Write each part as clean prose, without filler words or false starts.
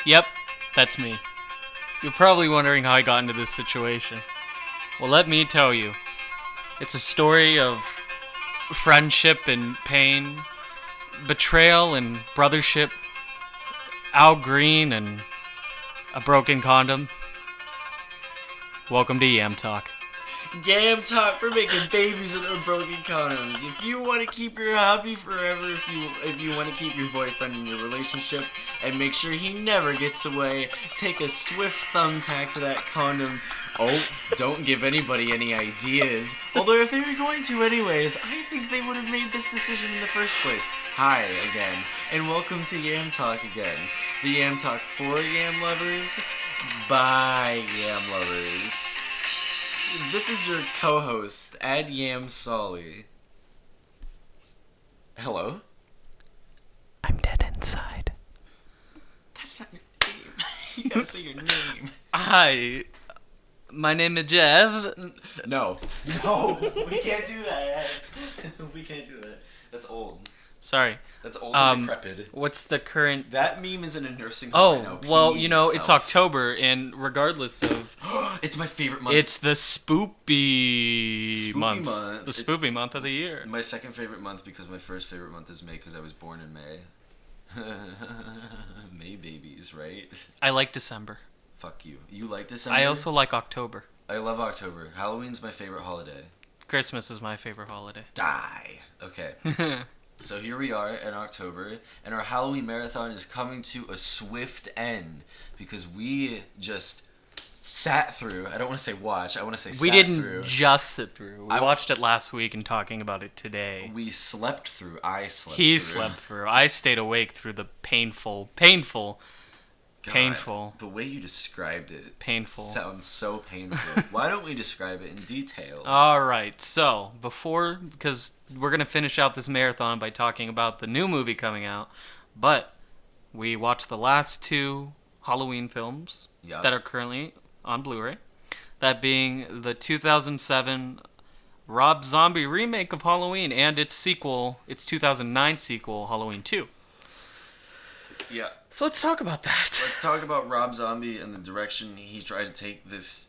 Yep, that's me. You're probably wondering how I got into this situation. Well, let me tell you. It's a story of friendship and pain, betrayal and brothership, Al Green and a broken condom. Welcome to Yamtalk. Yamtalk, we're making babies with our broken condoms. If you want to keep your hobby forever, if you want to keep your boyfriend in your relationship and make sure he never gets away, take a swift thumbtack to that condom. Oh, don't give anybody any ideas. Although if they were going to anyways, I think they would have made this decision in the first place. Hi again, and welcome to Yam Talk again. The Yam Talk for Yam lovers, by Yam lovers. This is your co-host, Ad Yam Solly. Hello? I'm dead inside. That's not your name. You gotta say your name. Hi, my name is Jeff. No. No, we can't do that. We can't do that. That's old. Sorry. That's old and decrepit. What's the current... That meme is in a nursing home right now. Well, you know, it's October, and regardless of... It's my favorite month. It's the spoopy month. The It's spoopy month of the year. my second favorite month because my first favorite month is May because I was born in May. May babies, right? I like December. Fuck you. You like December? I also like October. I love October. Halloween's my favorite holiday. Christmas is my favorite holiday. Die. Okay. So here we are in October, and our Halloween marathon is coming to a swift end because we just sat through. I don't want to say watch. I want to say We sat didn't through. just sit through. We watched it last week and talking about it today. We slept through. I slept through. He slept through. I stayed awake through the painful, God, painful. The way you described it Painful. sounds so painful. Why don't we describe it in detail? All right. So, because we're going to finish out this marathon by talking about the new movie coming out, but we watched the last two Halloween films Yup. that are currently on Blu-ray. That being the 2007 Rob Zombie remake of Halloween and its sequel, its 2009 sequel, Halloween 2. Yeah. So let's talk about that. Let's talk about Rob Zombie and the direction he tried to take this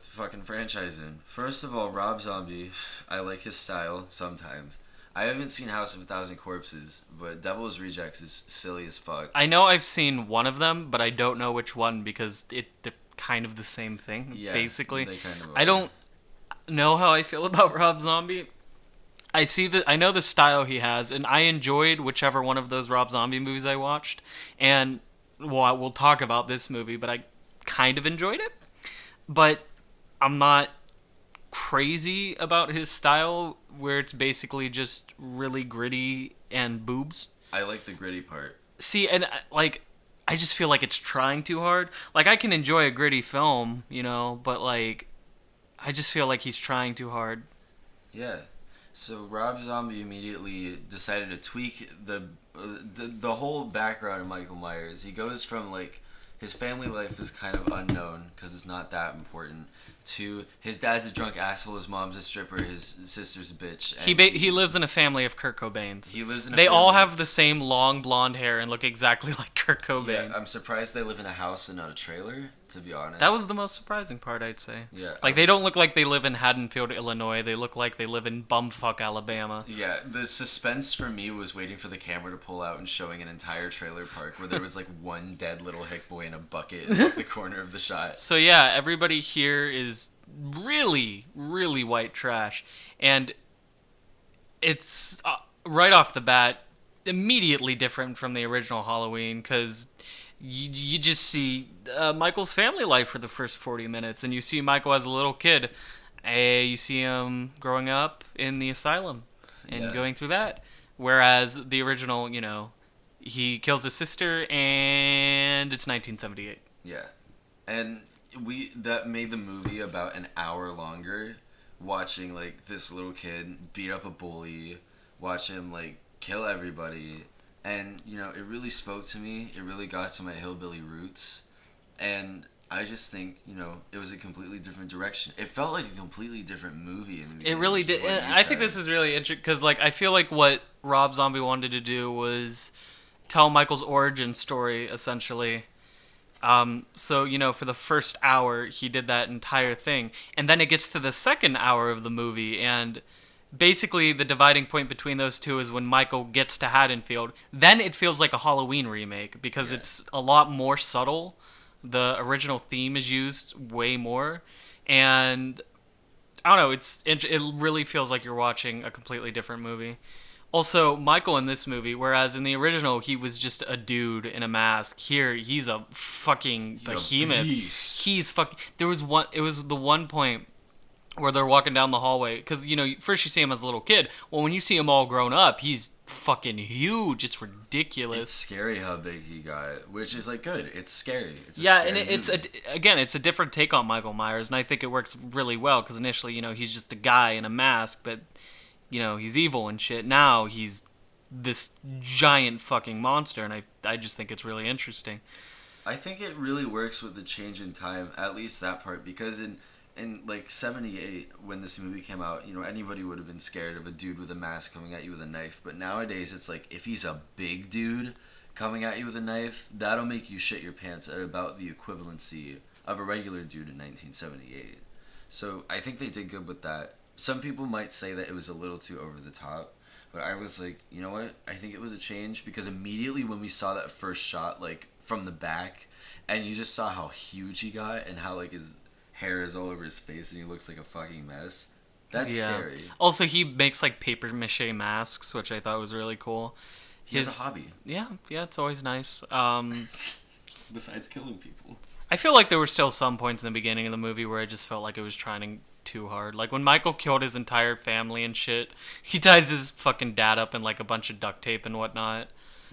fucking franchise in. First of all, Rob Zombie, I like his style sometimes. I haven't seen House of a Thousand Corpses, but Devil's Rejects is silly as fuck. I know I've seen one of them, but I don't know which one because they're kind of the same thing, Yeah, basically. they kind of I are. don't know how I feel about Rob Zombie. I know the style he has, and I enjoyed whichever one of those Rob Zombie movies I watched. And we'll talk about this movie, but I kind of enjoyed it. But I'm not crazy about his style, where it's basically just really gritty and boobs. I like the gritty part. See, and I just feel like it's trying too hard. Like, I can enjoy a gritty film, but I just feel like he's trying too hard. Yeah. So Rob Zombie immediately decided to tweak the whole background of Michael Myers. He goes from his family life is kind of unknown because it's not that important, to his dad's a drunk asshole, his mom's a stripper, his sister's a bitch. And He lives in a family of Kurt Cobains. He lives in. They all have the same long blonde hair and look exactly like Kurt Cobain. Yeah, I'm surprised they live in a house and not a trailer. To be honest, That was the most surprising part, I'd say. Yeah, They don't look like they live in Haddonfield, Illinois. They look like they live in bumfuck Alabama. Yeah, the suspense for me was waiting for the camera to pull out and showing an entire trailer park where there was one dead little hick boy in a bucket in the corner of the shot. So yeah, everybody here is really, really white trash. And it's, right off the bat, immediately different from the original Halloween, because you just see Michael's family life for the first 40 minutes, and you see Michael as a little kid. You see him growing up in the asylum and going through that. Whereas the original, he kills his sister, and it's 1978. Yeah, and that made the movie about an hour longer. Watching this little kid beat up a bully, watch him kill everybody. And, it really spoke to me. It really got to my hillbilly roots. And I just think, it was a completely different direction. It felt like a completely different movie. It really did. And I think this is really interesting because, I feel like what Rob Zombie wanted to do was tell Michael's origin story, essentially. So, for the first hour, he did that entire thing. And then it gets to the second hour of the movie, and basically the dividing point between those two is when Michael gets to Haddonfield. Then it feels like a Halloween remake because Yeah. it's a lot more subtle. The original theme is used way more. And I don't know, it really feels like you're watching a completely different movie. Also, Michael in this movie, whereas in the original he was just a dude in a mask, here he's a fucking He's a behemoth. beast. He's fucking. There was one. It was the one point where they're walking down the hallway because first you see him as a little kid. Well, when you see him all grown up, he's fucking huge. It's ridiculous. It's scary how big he got, which is like good. It's scary. It's a Yeah, scary and it's movie. again, it's a different take on Michael Myers, and I think it works really well because initially, he's just a guy in a mask, but he's evil and shit. Now he's this giant fucking monster, and I just think it's really interesting. I think it really works with the change in time, at least that part, because in like '78 when this movie came out, anybody would have been scared of a dude with a mask coming at you with a knife. But nowadays, it's like if he's a big dude coming at you with a knife, that'll make you shit your pants at about the equivalency of a regular dude in 1978. So I think they did good with that. Some people might say that it was a little too over the top, but I was like, you know what? I think it was a change because immediately when we saw that first shot, like from the back, and you just saw how huge he got and how like his hair is all over his face and he looks like a fucking mess. That's Yeah. scary. Also, he makes like paper mache masks, which I thought was really cool. He has a hobby Yeah, yeah, it's always nice. besides killing people. I feel like there were still some points in the beginning of the movie where I just felt like it was trying too hard. Like when Michael killed his entire family and shit, he ties his fucking dad up in like a bunch of duct tape and whatnot.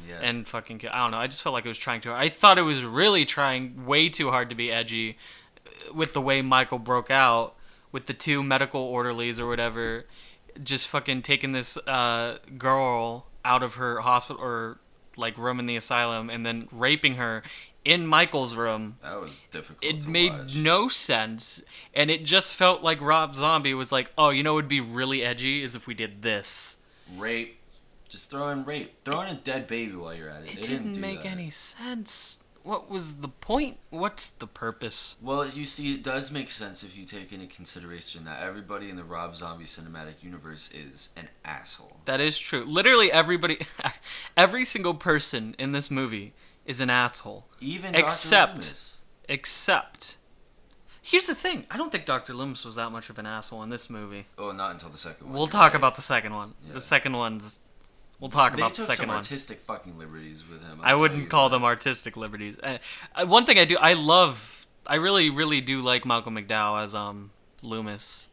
Yeah. And fucking, I don't know, I just felt like it was trying too hard. I thought it was really trying way too hard to be edgy with the way Michael broke out with the two medical orderlies or whatever, just fucking taking this girl out of her hospital or like room in the asylum and then raping her in Michael's room. That was difficult It to made watch. no sense, and it just felt like Rob Zombie was like, "Oh, what would be really edgy is if we did this." Rape. Just throw in rape. Throw in a dead baby while you're at it. It They didn't didn't do make that. any sense. What was the point? What's the purpose? Well, you see, it does make sense if you take into consideration that everybody in the Rob Zombie cinematic universe is an asshole. That is true. Literally everybody, every single person in this movie is an asshole. Even Except- Dr. Loomis. Except, here's the thing. I don't think Dr. Loomis was that much of an asshole in this movie. Oh, not until the second one. We'll you're talk right. about the second one. Yeah. The second one's. We'll talk They about the took second some one. artistic fucking liberties with him. I wouldn't call them artistic liberties. One thing I do, I really, really do like Malcolm McDowell as Loomis.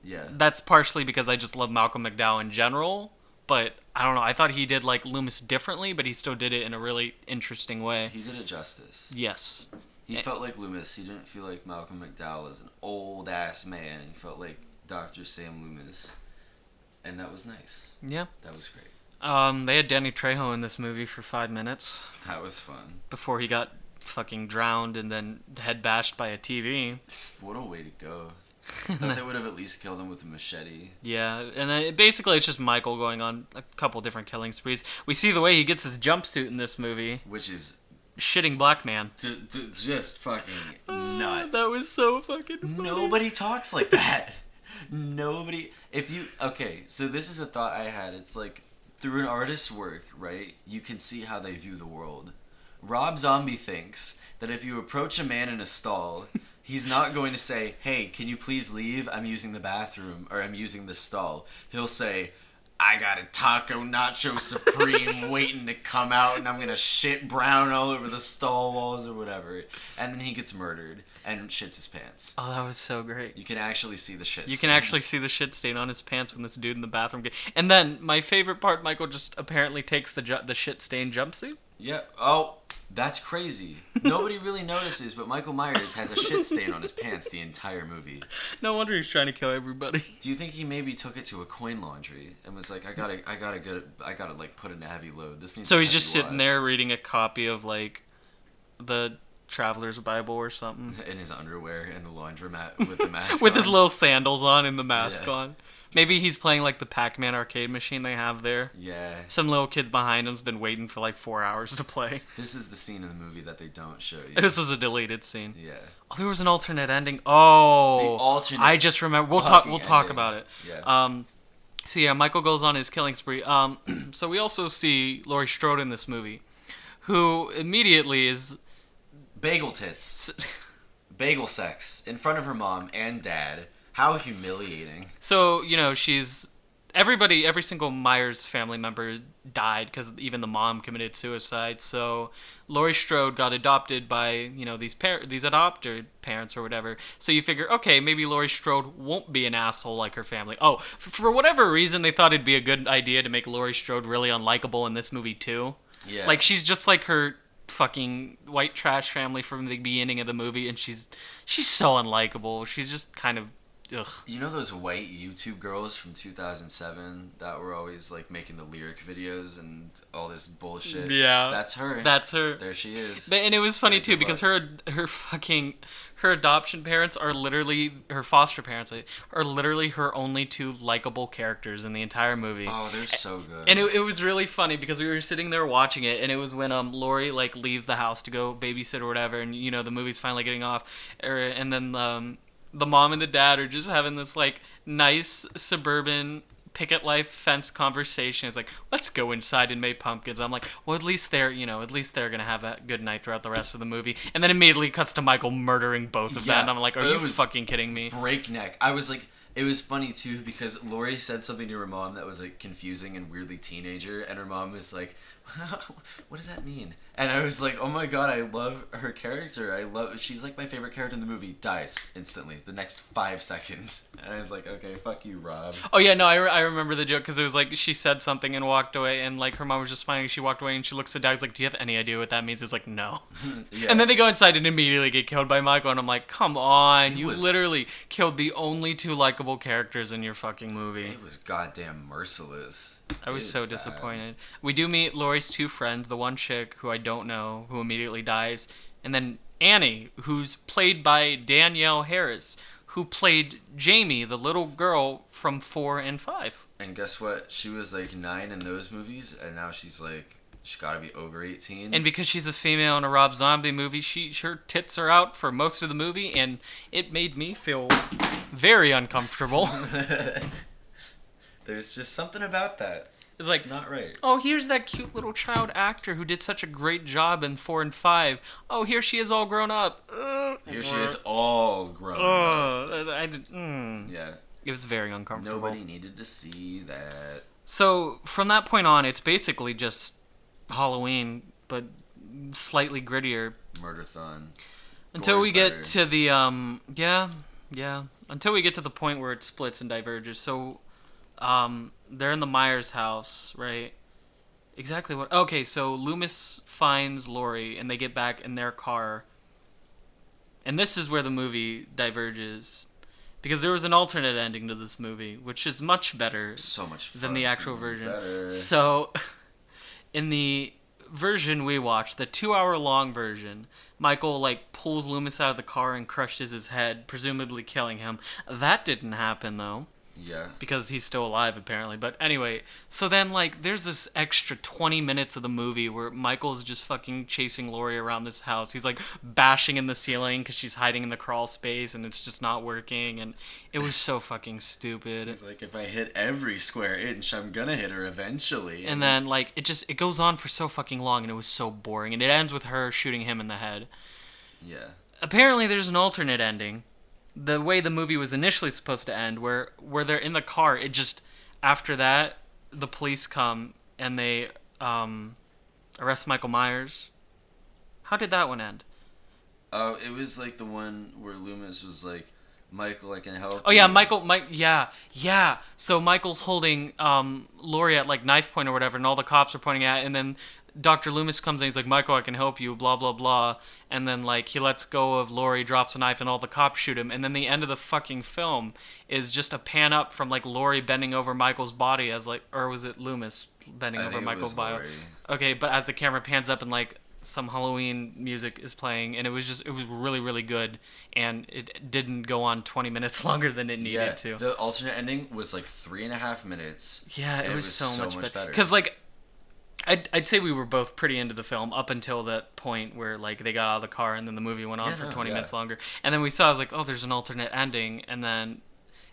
Yeah. That's partially because I just love Malcolm McDowell in general, but I don't know. I thought he did like Loomis differently, but he still did it in a really interesting way. He did it justice. Yes. He felt like Loomis. He didn't feel like Malcolm McDowell as an old ass man. He felt like Dr. Sam Loomis. And that was nice. Yeah. That was great. They had Danny Trejo in this movie for 5 minutes That was fun. before he got fucking drowned and then head bashed by a TV. What a way to go. I thought they would have at least killed him with a machete. Yeah, and then basically it's just Michael going on a couple different killing sprees. We see the way he gets his jumpsuit in this movie. Which is Shitting black man. just fucking nuts. That was so fucking funny. Nobody talks like that. Nobody. Okay, so this is a thought I had. It's like, through an artist's work, right, you can see how they view the world. Rob Zombie thinks that if you approach a man in a stall, he's not going to say, "Hey, can you please leave? I'm using the bathroom," or "I'm using the stall." He'll say, "I got a taco nacho supreme waiting to come out, and I'm gonna shit brown all over the stall walls," or whatever. And then he gets murdered and shits his pants. Oh, that was so great. You can actually see the shit. You stain. can actually see the shit stain on his pants when this dude in the bathroom and then my favorite part, Michael just apparently takes the shit stained jumpsuit. Yeah. Oh, that's crazy. Nobody really notices, but Michael Myers has a shit stain on his pants the entire movie. No wonder he's trying to kill everybody. Do you think he maybe took it to a coin laundry and was like, I gotta like put in a heavy load. This needs So a he's heavy just sitting wash." there reading a copy of like the traveler's Bible or something. In his underwear in the laundromat with the mask With on. his little sandals on and the mask Yeah. on. Maybe he's playing like the Pac-Man arcade machine they have there. Yeah. Some little kid behind him's been waiting for like 4 hours to play. This is the scene in the movie that they don't show you. This was a deleted scene. Yeah. Oh, there was an alternate ending. Oh, The alternate I just remember. We'll fucking talk ending. about it. Yeah. So yeah, Michael goes on his killing spree. So we also see Laurie Strode in this movie, who immediately is. Bagel tits. Bagel sex in front of her mom and dad. How humiliating. So she's. Every single Myers family member died because even the mom committed suicide. So Laurie Strode got adopted by these adopted parents or whatever. So you figure, okay, maybe Laurie Strode won't be an asshole like her family. Oh, for whatever reason, they thought it'd be a good idea to make Laurie Strode really unlikable in this movie too. Yeah. Like she's just like her fucking white trash family from the beginning of the movie, and she's so unlikable. She's just kind of. Ugh. You know those white YouTube girls from 2007 that were always like making the lyric videos and all this bullshit? Yeah. That's her. That's her. There she is. And it was funny Very too good because luck. her adoption parents are literally her foster parents are literally her only two likable characters in the entire movie. Oh, they're so good. And it was really funny because we were sitting there watching it, and it was when Laurie like leaves the house to go babysit or whatever, and the movie's finally getting off, and then the mom and the dad are just having this like nice suburban picket life fence conversation. It's like, let's go inside and make pumpkins. I'm like, well, at least they're gonna have a good night throughout the rest of the movie. And then immediately cuts to Michael murdering both of them. And I'm like, are you fucking kidding me? Breakneck. I was like, it was funny too because Laurie said something to her mom that was like confusing and weirdly teenager, and her mom was like, what does that mean? And I was like, oh my god, I love her character. She's like my favorite character in the movie. Dies instantly the next 5 seconds. And I was like, okay, fuck you, Rob. Oh yeah, no, I remember the joke because it was like she said something and walked away, and like her mom was just smiling. She walked away and she looks at Dad. Like, do you have any idea what that means? It's like, no. Yeah. And then they go inside and immediately get killed by Michael, and I'm like, come on, It you was- literally killed the only two likable characters in your fucking movie. It was goddamn merciless. I was It so bad. disappointed. We do meet Laurie's two friends, the one chick who I don't know, who immediately dies, and then Annie, who's played by Danielle Harris, who played Jamie, the little girl from 4 and 5. And guess what? She was like 9 in those movies, and now she's gotta be over 18. And because she's a female in a Rob Zombie movie, her tits are out for most of the movie, and it made me feel very uncomfortable. There's just something about that. It's like, Not right. oh, here's that cute little child actor who did such a great job in 4 and 5. Oh, here she is all grown up. Here she is all grown up. Yeah. It was very uncomfortable. Nobody needed to see that. So from that point on, it's basically just Halloween, but slightly grittier. Murder-thon. Until Gore's we get better. to the yeah. Until we get to the point where it splits and diverges. So they're in the Myers house, right? Exactly what. Okay, so Loomis finds Laurie, and they get back in their car. And this is where the movie diverges, because there was an alternate ending to this movie, which is much better So much fun. than the actual version. Better. So, in the version we watched, the 2-hour-long version, Michael like pulls Loomis out of the car and crushes his head, presumably killing him. That didn't happen though. Yeah. Because he's still alive, apparently. But anyway, so then, like, there's this extra 20 minutes of the movie where Michael's just fucking chasing Laurie around this house. He's, like, bashing in the ceiling because she's hiding in the crawl space, and it's just not working, and it was so fucking stupid. He's like, if I hit every square inch, I'm gonna hit her eventually. And then, like, it goes on for so fucking long, and it was so boring. And it ends with her shooting him in the head. Yeah. Apparently, there's an alternate ending. The way the movie was initially supposed to end, where they're in the car, it just, after that, the police come and they arrest Michael Myers. How did that one end? Oh, it was like the one where Loomis was like, Michael, I can help Oh yeah, you. yeah. So Michael's holding Laurie at like knife point or whatever, and all the cops are pointing at it, and then Dr. Loomis comes in, he's like, Michael, I can help you, blah, blah, blah. And then, like, he lets go of Laurie, drops a knife, and all the cops shoot him. And then the end of the fucking film is just a pan up from, like, Laurie bending over Michael's body as, like, or was it Loomis bending I over think it Michael's was body? Laurie. Okay, but as the camera pans up and, like, some Halloween music is playing, and it was really really good, and it didn't go on 20 minutes longer than it Yeah, needed to. the alternate ending was like 3.5 minutes. Yeah, and it was so much better. because like I'd say we were both pretty into the film up until that point where like they got out of the car and then the movie went on Yeah, for no, 20 yeah. minutes longer, and then we saw I was like, oh, there's an alternate ending, and then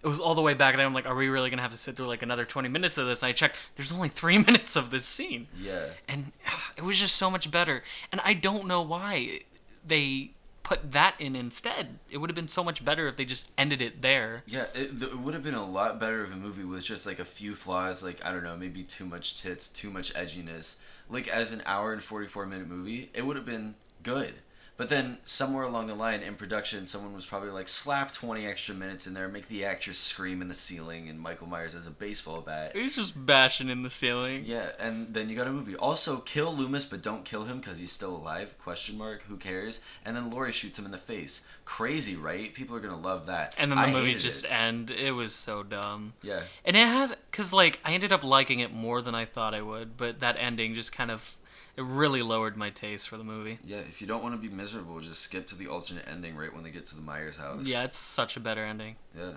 it was all the way back there. I'm like, are we really gonna have to sit through like another 20 minutes of this? And I checked, there's only 3 minutes of this scene, Yeah. and it was just so much better. And I don't know why they put that in instead. It would have been so much better if they just ended it there. Yeah, it would have been a lot better if a movie was just like a few flaws, like, I don't know, maybe too much tits, too much edginess. Like, as an hour and 44-minute movie, it would have been good. But then, somewhere along the line, in production, someone was probably like, slap 20 extra minutes in there, make the actress scream in the ceiling, and Michael Myers has a baseball bat. He's just bashing in the ceiling. Yeah, and then you got a movie. Also, kill Loomis, but don't kill him because he's still alive? Question mark. Who cares? And then Laurie shoots him in the face. Crazy, right? People are gonna love that. And then the I movie hated just it. end. It was so dumb. Yeah. And it had, cause like I ended up liking it more than I thought I would, but that ending just kind of, it really lowered my taste for the movie. Yeah, if you don't want to be miserable, just skip to the alternate ending right when they get to the Myers house. Yeah, it's such a better ending. Yeah.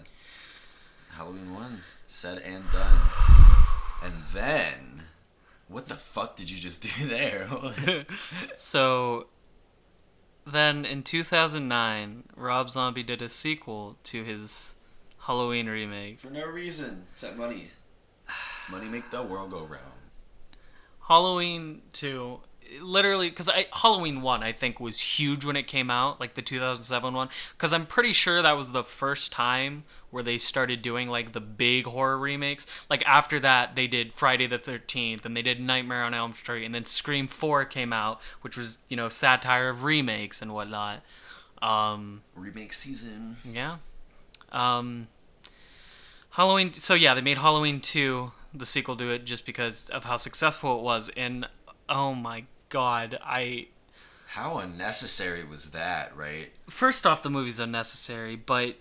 Halloween 1. Said and done. And then... What the fuck did you just do there? So, then in 2009, Rob Zombie did a sequel to his Halloween remake. For no reason, except money. Money make the world go round. Halloween 2, literally, because Halloween 1 I think was huge when it came out, like the 2007 one, because I'm pretty sure that was the first time where they started doing like the big horror remakes. Like after that they did Friday the 13th, and they did Nightmare on Elm Street, and then Scream 4 came out, which was, you know, satire of remakes and whatnot. Remake season. Yeah. Halloween, so yeah, they made Halloween 2, the sequel to it, just because of how successful it was, and oh my god, How unnecessary was that, right? first off, the movie's unnecessary, but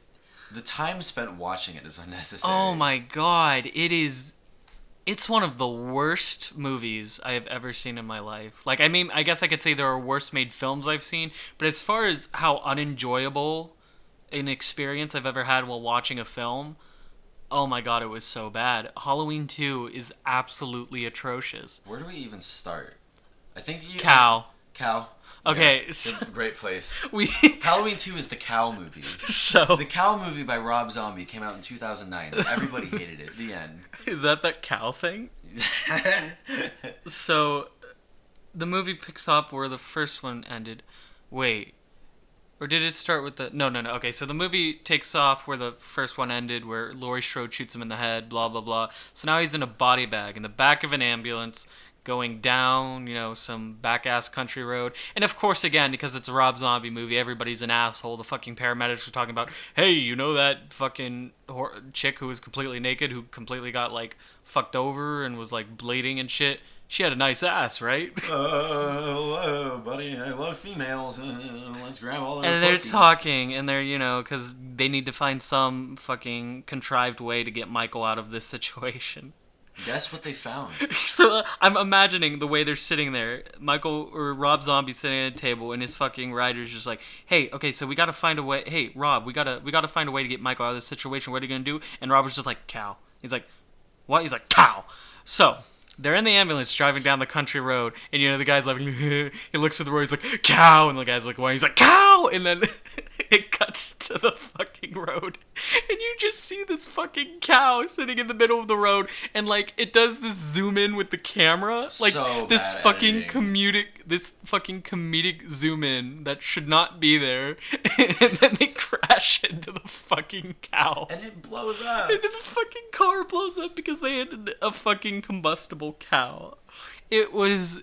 The time spent watching it is unnecessary. oh my god, it's one of the worst movies I have ever seen in my life. Like, I mean, I guess I could say there are worse made films I've seen, but as far as how unenjoyable an experience I've ever had while watching a film, oh my god, it was so bad. Halloween 2 is absolutely atrocious. Where do we even start? I think you... Cow. Cow. Okay, Yeah, so great place. we Halloween 2 is the Cow movie. so The Cow movie by Rob Zombie came out in 2009. Everybody hated it. The end. is that cow thing? So the movie picks up where the first one ended. Wait. Or did it start with the... No. Okay, so the movie takes off where the first one ended, where Laurie Strode shoots him in the head, blah, blah, blah. So now he's in a body bag in the back of an ambulance going down, you know, some back-ass country road. And of course, again, because it's a Rob Zombie movie, everybody's an asshole. The fucking paramedics are talking about, hey, you know that fucking chick who was completely naked, who completely got, like, fucked over and was, like, bleeding and shit? She had a nice ass, right? Hello, buddy. I love females. Let's grab all their And they're pussies. talking, and they're, you know, because they need to find some fucking contrived way to get Michael out of this situation. Guess what they found? So I'm imagining the way they're sitting there, Michael or Rob Zombie sitting at a table, and his fucking writer's just like, "Hey, okay, so we gotta find a way. Hey, Rob, we gotta find a way to get Michael out of this situation. What are you gonna do?" And Rob was just like, "Cow." He's like, "What?" He's like, "Cow." So they're in the ambulance driving down the country road, and you know the guy's like, he looks at the road, he's like, "Cow," and the guy's like, "Why?" He's like, "Cow," and then it cuts to the fucking road, and you just see this fucking cow sitting in the middle of the road, and like it does this zoom in with the camera, like So this bad fucking editing. comedic zoom in that should not be there, and then they crash into the fucking cow. And it blows up. And the fucking car blows up because they had a fucking combustible cow. It was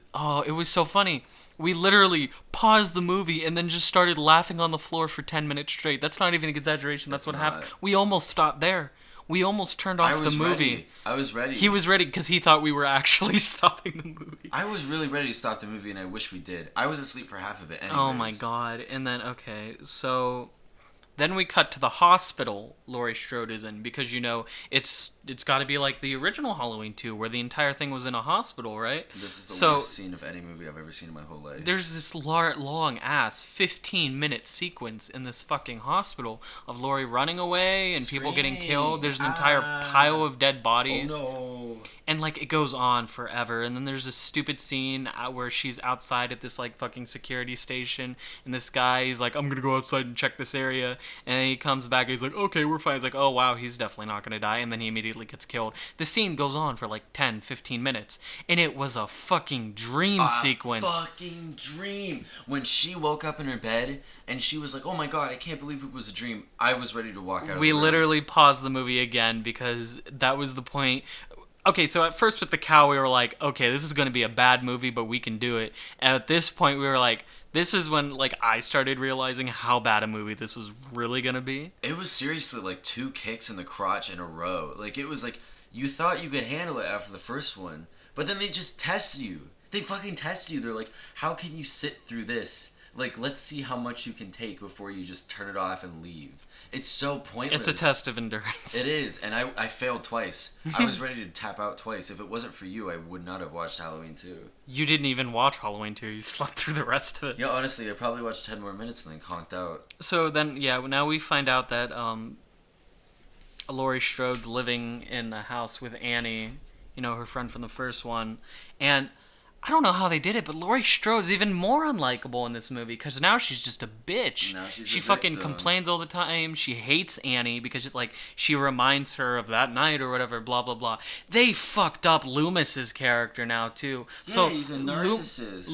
so funny. We literally paused the movie and then just started laughing on the floor for 10 minutes straight. That's not even an exaggeration. That's what happened. not. We almost stopped there. We almost turned off the movie. Ready. I was ready. He was ready because he thought we were actually stopping the movie. I was really ready to stop the movie, and I wish we did. I was asleep for half of it. Anyways. Oh my god. And then, okay, so Then we cut to the hospital Laurie Strode is in because it's got to be like the original Halloween 2 where the entire thing was in a hospital, right? This is the So worst scene of any movie I've ever seen in my whole life. there's this long ass 15-minute sequence in this fucking hospital of Laurie running away and people getting killed. There's an entire pile of dead bodies. Oh no. And like it goes on forever, and then there's this stupid scene where she's outside at this like fucking security station, and this guy he's like, I'm gonna go outside and check this area, and then he comes back and he's like, okay, we're fine. He's like, oh wow, he's definitely not gonna die, and then he immediately gets killed. The scene goes on for like 10-15 minutes, and it was a fucking dream sequence. Fucking dream. When she woke up in her bed and she was like, oh my god, I can't believe it was a dream, I was ready to walk out of the We room. literally paused the movie again because that was the point. Okay, so at first with the cow, we were like, okay, this is going to be a bad movie, but we can do it. And at this point, we were like, this is when like I started realizing how bad a movie this was really going to be. It was seriously like 2 kicks in the crotch in a row. Like, it was like, you thought you could handle it after the first one, but then they just test you. They fucking test you. They're like, how can you sit through this? Like, let's see how much you can take before you just turn it off and leave. It's so pointless. It's a test of endurance. It is, and I failed twice. I was ready to tap out twice. If it wasn't for you, I would not have watched Halloween 2. You didn't even watch Halloween 2. You slept through the rest of it. Yeah, honestly, I probably watched 10 more minutes and then conked out. So then, yeah, now we find out that Laurie Strode's living in a house with Annie, her friend from the first one, and I don't know how they did it, but Laurie Strode's even more unlikable in this movie because now she's just a bitch. Now she's she a fucking victim. complains all the time. She hates Annie because it's like she reminds her of that night or whatever. Blah blah blah. They fucked up Loomis's character now too. Yeah, So he's a narcissist.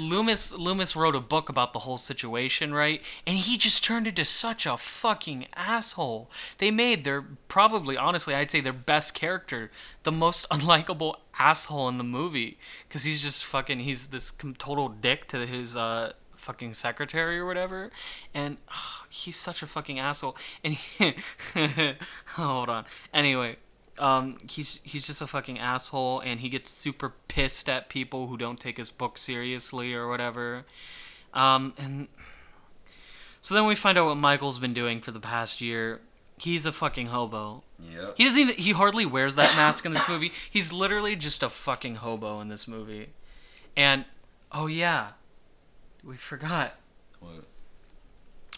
Loomis wrote a book about the whole situation, right? And he just turned into such a fucking asshole. They made their probably, honestly, I'd say their best character the most unlikable asshole in the movie because he's just fucking he's this total dick to his fucking secretary or whatever, and he's such a fucking asshole. And hold on, anyway, he's just a fucking asshole, and he gets super pissed at people who don't take his book seriously or whatever. And so then we find out what Michael's been doing for the past year. He's a fucking hobo. Yep. He hardly wears that mask in this movie. He's literally just a fucking hobo in this movie. And oh yeah, we forgot. What?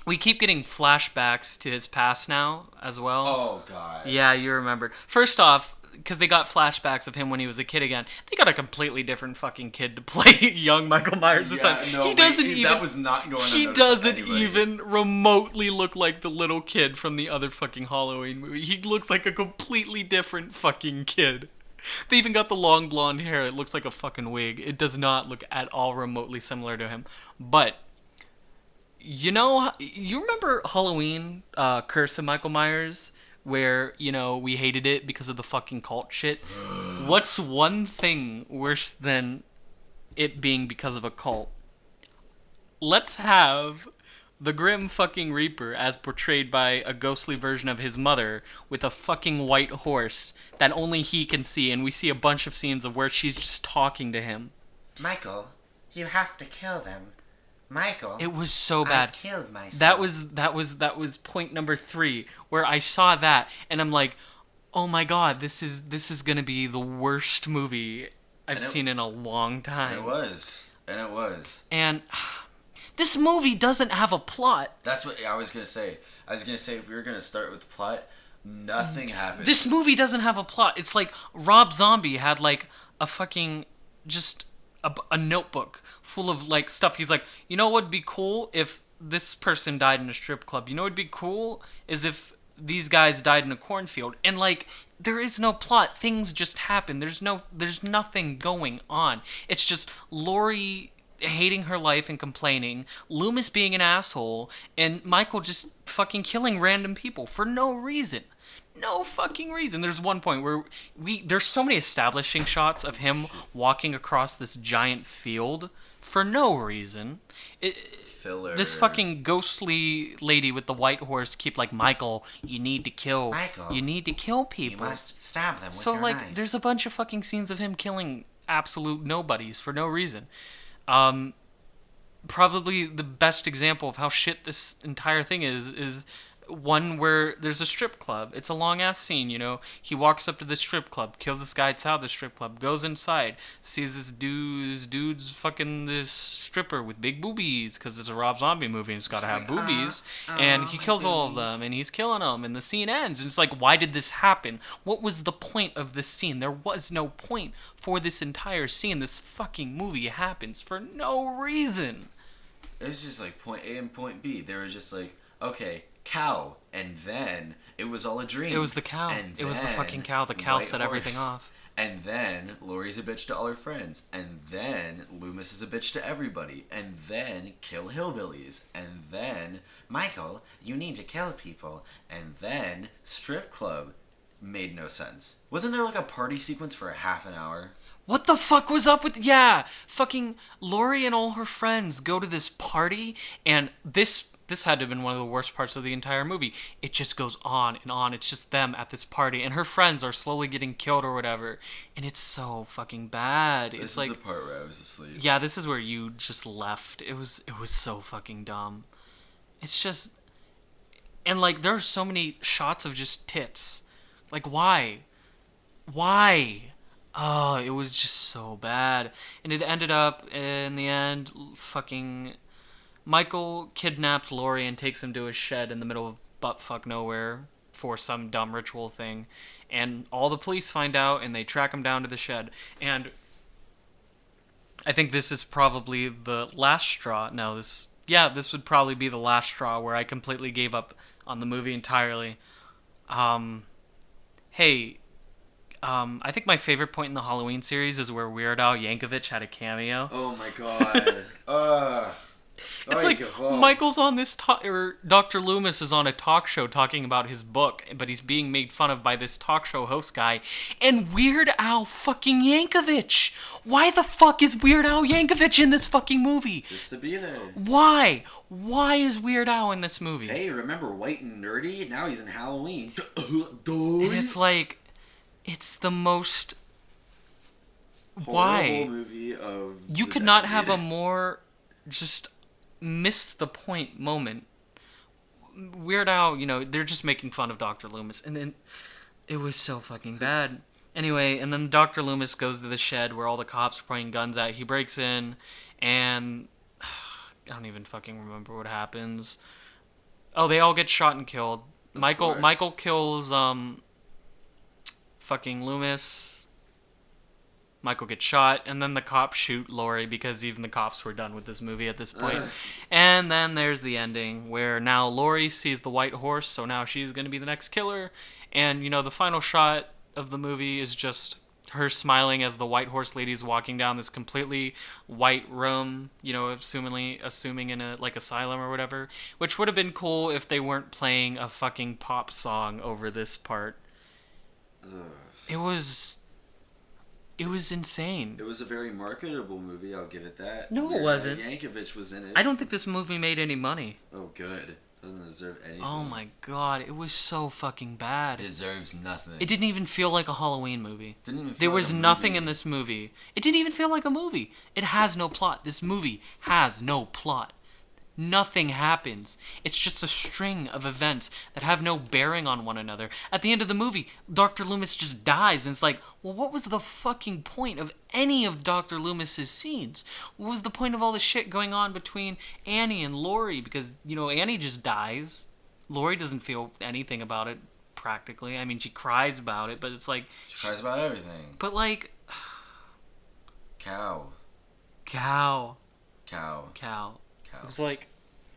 We keep getting flashbacks to his past now as well. Oh god. Yeah, you remembered. First off, because they got flashbacks of him when he was a kid again. They got a completely different fucking kid to play young Michael Myers this time. No, he doesn't that was not going He unnoticed doesn't to anybody. even remotely look like the little kid from the other fucking Halloween movie. He looks like a completely different fucking kid. They even got the long blonde hair. It looks like a fucking wig. It does not look at all remotely similar to him. But you remember Halloween, Curse of Michael Myers? Where, we hated it because of the fucking cult shit. What's one thing worse than it being because of a cult? Let's have the Grim fucking Reaper as portrayed by a ghostly version of his mother with a fucking white horse that only he can see, and we see a bunch of scenes of where she's just talking to him. Michael, you have to kill them. Michael, it was so bad. I killed myself. That was point number 3 where I saw that and I'm like, oh my god, this is gonna be the worst movie I've seen in a long time. And it was. And this movie doesn't have a plot. That's what I was gonna say. If we were gonna start with the plot, nothing happens. This movie doesn't have a plot. It's like Rob Zombie had like a fucking just a notebook full of like stuff. He's like, what would be cool if this person died in a strip club? What would be cool is if these guys died in a cornfield. And like, there is no plot. Things just happen. There's nothing going on. It's just Laurie hating her life and complaining, Loomis being an asshole, and Michael just fucking killing random people for no reason. No fucking reason. There's one point where there's so many establishing shots of him walking across this giant field for no reason. Filler. This fucking ghostly lady with the white horse keep like, Michael, you need to kill people. You must stab them with so your like, knife. there's a bunch of fucking scenes of him killing absolute nobodies for no reason. Probably the best example of how shit this entire thing is one where there's a strip club. It's a long ass scene, you know. He walks up to the strip club, kills this guy outside the strip club, goes inside, sees this dude's fucking this stripper with big boobies because it's a Rob Zombie movie and it's got to She's have like, boobies. And he my kills all of boobies. them and he's killing them and the scene ends. And it's like, why did this happen? What was the point of this scene? There was no point for this entire scene. This fucking movie happens for no reason. It was just like point A and point B. They were just like, okay, cow, and then it was all a dream. It was the cow. And It was the then fucking cow. The cow White set everything Horse. off. And then Lori's a bitch to all her friends. And then Loomis is a bitch to everybody. And then kill hillbillies. And then Michael, you need to kill people. And then strip club. Made no sense. Wasn't there like a party sequence for a half an hour? What the fuck was up with... Yeah, fucking Lori and all her friends go to this party, and this had to have been one of the worst parts of the entire movie. It just goes on and on. It's just them at this party, and her friends are slowly getting killed or whatever, and it's so fucking bad. This It's is like... the part where I was asleep. Yeah, this is where you just left. It was so fucking dumb. It's just... And, like, there are so many shots of just tits. Like, why? Why? Oh, it was just so bad. And it ended up, in the end, fucking... Michael kidnaps Laurie and takes him to his shed in the middle of buttfuck nowhere for some dumb ritual thing. And all the police find out, and they track him down to the shed. And I think this is probably the last straw. No, this would probably be the last straw where I completely gave up on the movie entirely. Hey, I think my favorite point in the Halloween series is where Weird Al Yankovic had a cameo. Oh my god. It's like Michael's on this or Dr. Loomis is on a talk show talking about his book, but he's being made fun of by this talk show host guy, and Weird Al fucking Yankovic. Why the fuck is Weird Al Yankovic in this fucking movie? Just to be there. Why? Why is Weird Al in this movie? Hey, remember White and Nerdy? Now he's in Halloween. And it's like, it's the most... Why? Horrible movie of You the could not decade. have a more just missed the point moment. Weird Al, you know, they're just making fun of Dr. Loomis, and then it was so fucking bad. Anyway, and then Dr. Loomis goes to the shed where all the cops are pointing guns at. He breaks in, and I don't even fucking remember what happens. Oh, they all get shot and killed. Of Michael course. Michael kills fucking Loomis. Michael gets shot, and then the cops shoot Laurie because even the cops were done with this movie at this point. And then there's the ending where now Laurie sees the white horse, so now she's going to be the next killer. And, you know, the final shot of the movie is just her smiling as the white horse lady's walking down this completely white room, you know, assuming in a, like, asylum or whatever, which would have been cool if they weren't playing a fucking pop song over this part. It was insane. It was a very marketable movie, I'll give it that. No, it Weird Al wasn't. Yankovic was in it. I don't think this movie made any money. Oh, good. Doesn't deserve anything. Oh my god, it was so fucking bad. Deserves nothing. It didn't even feel like a Halloween movie. Didn't even feel There like was a nothing movie. in this movie. It didn't even feel like a movie. It has no plot. This movie has no plot. Nothing happens. It's just a string of events that have no bearing on one another. At the end of the movie, Dr. Loomis just dies, and it's like, well, what was the fucking point of any of Dr. Loomis's scenes? What was the point of all the shit going on between Annie and Laurie? Because, you know, Annie just dies. Laurie doesn't feel anything about it, practically. I mean, she cries about it, but it's like... She cries about everything. But, like... Cow. Cow. Cow. Cow. Cow. It was like,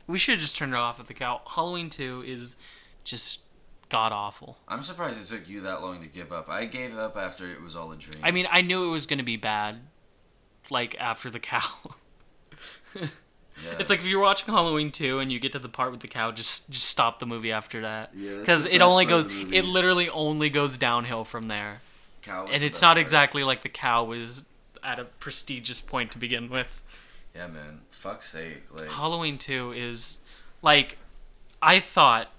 we should have just turned it off at the cow. Halloween 2 is just god-awful. I'm surprised it took you that long to give up. I gave up after it was all a dream. I mean, I knew it was going to be bad, like, after the cow. Yeah. It's like if you're watching Halloween 2 and you get to the part with the cow, just stop the movie after that. Yeah, that's Because the it best only part of goes, the movie. it literally only goes downhill from there. Cow was And the it's best not part. exactly like the cow was at a prestigious point to begin with. Yeah, man. Fuck's sake. Like, Halloween 2 is, like, I thought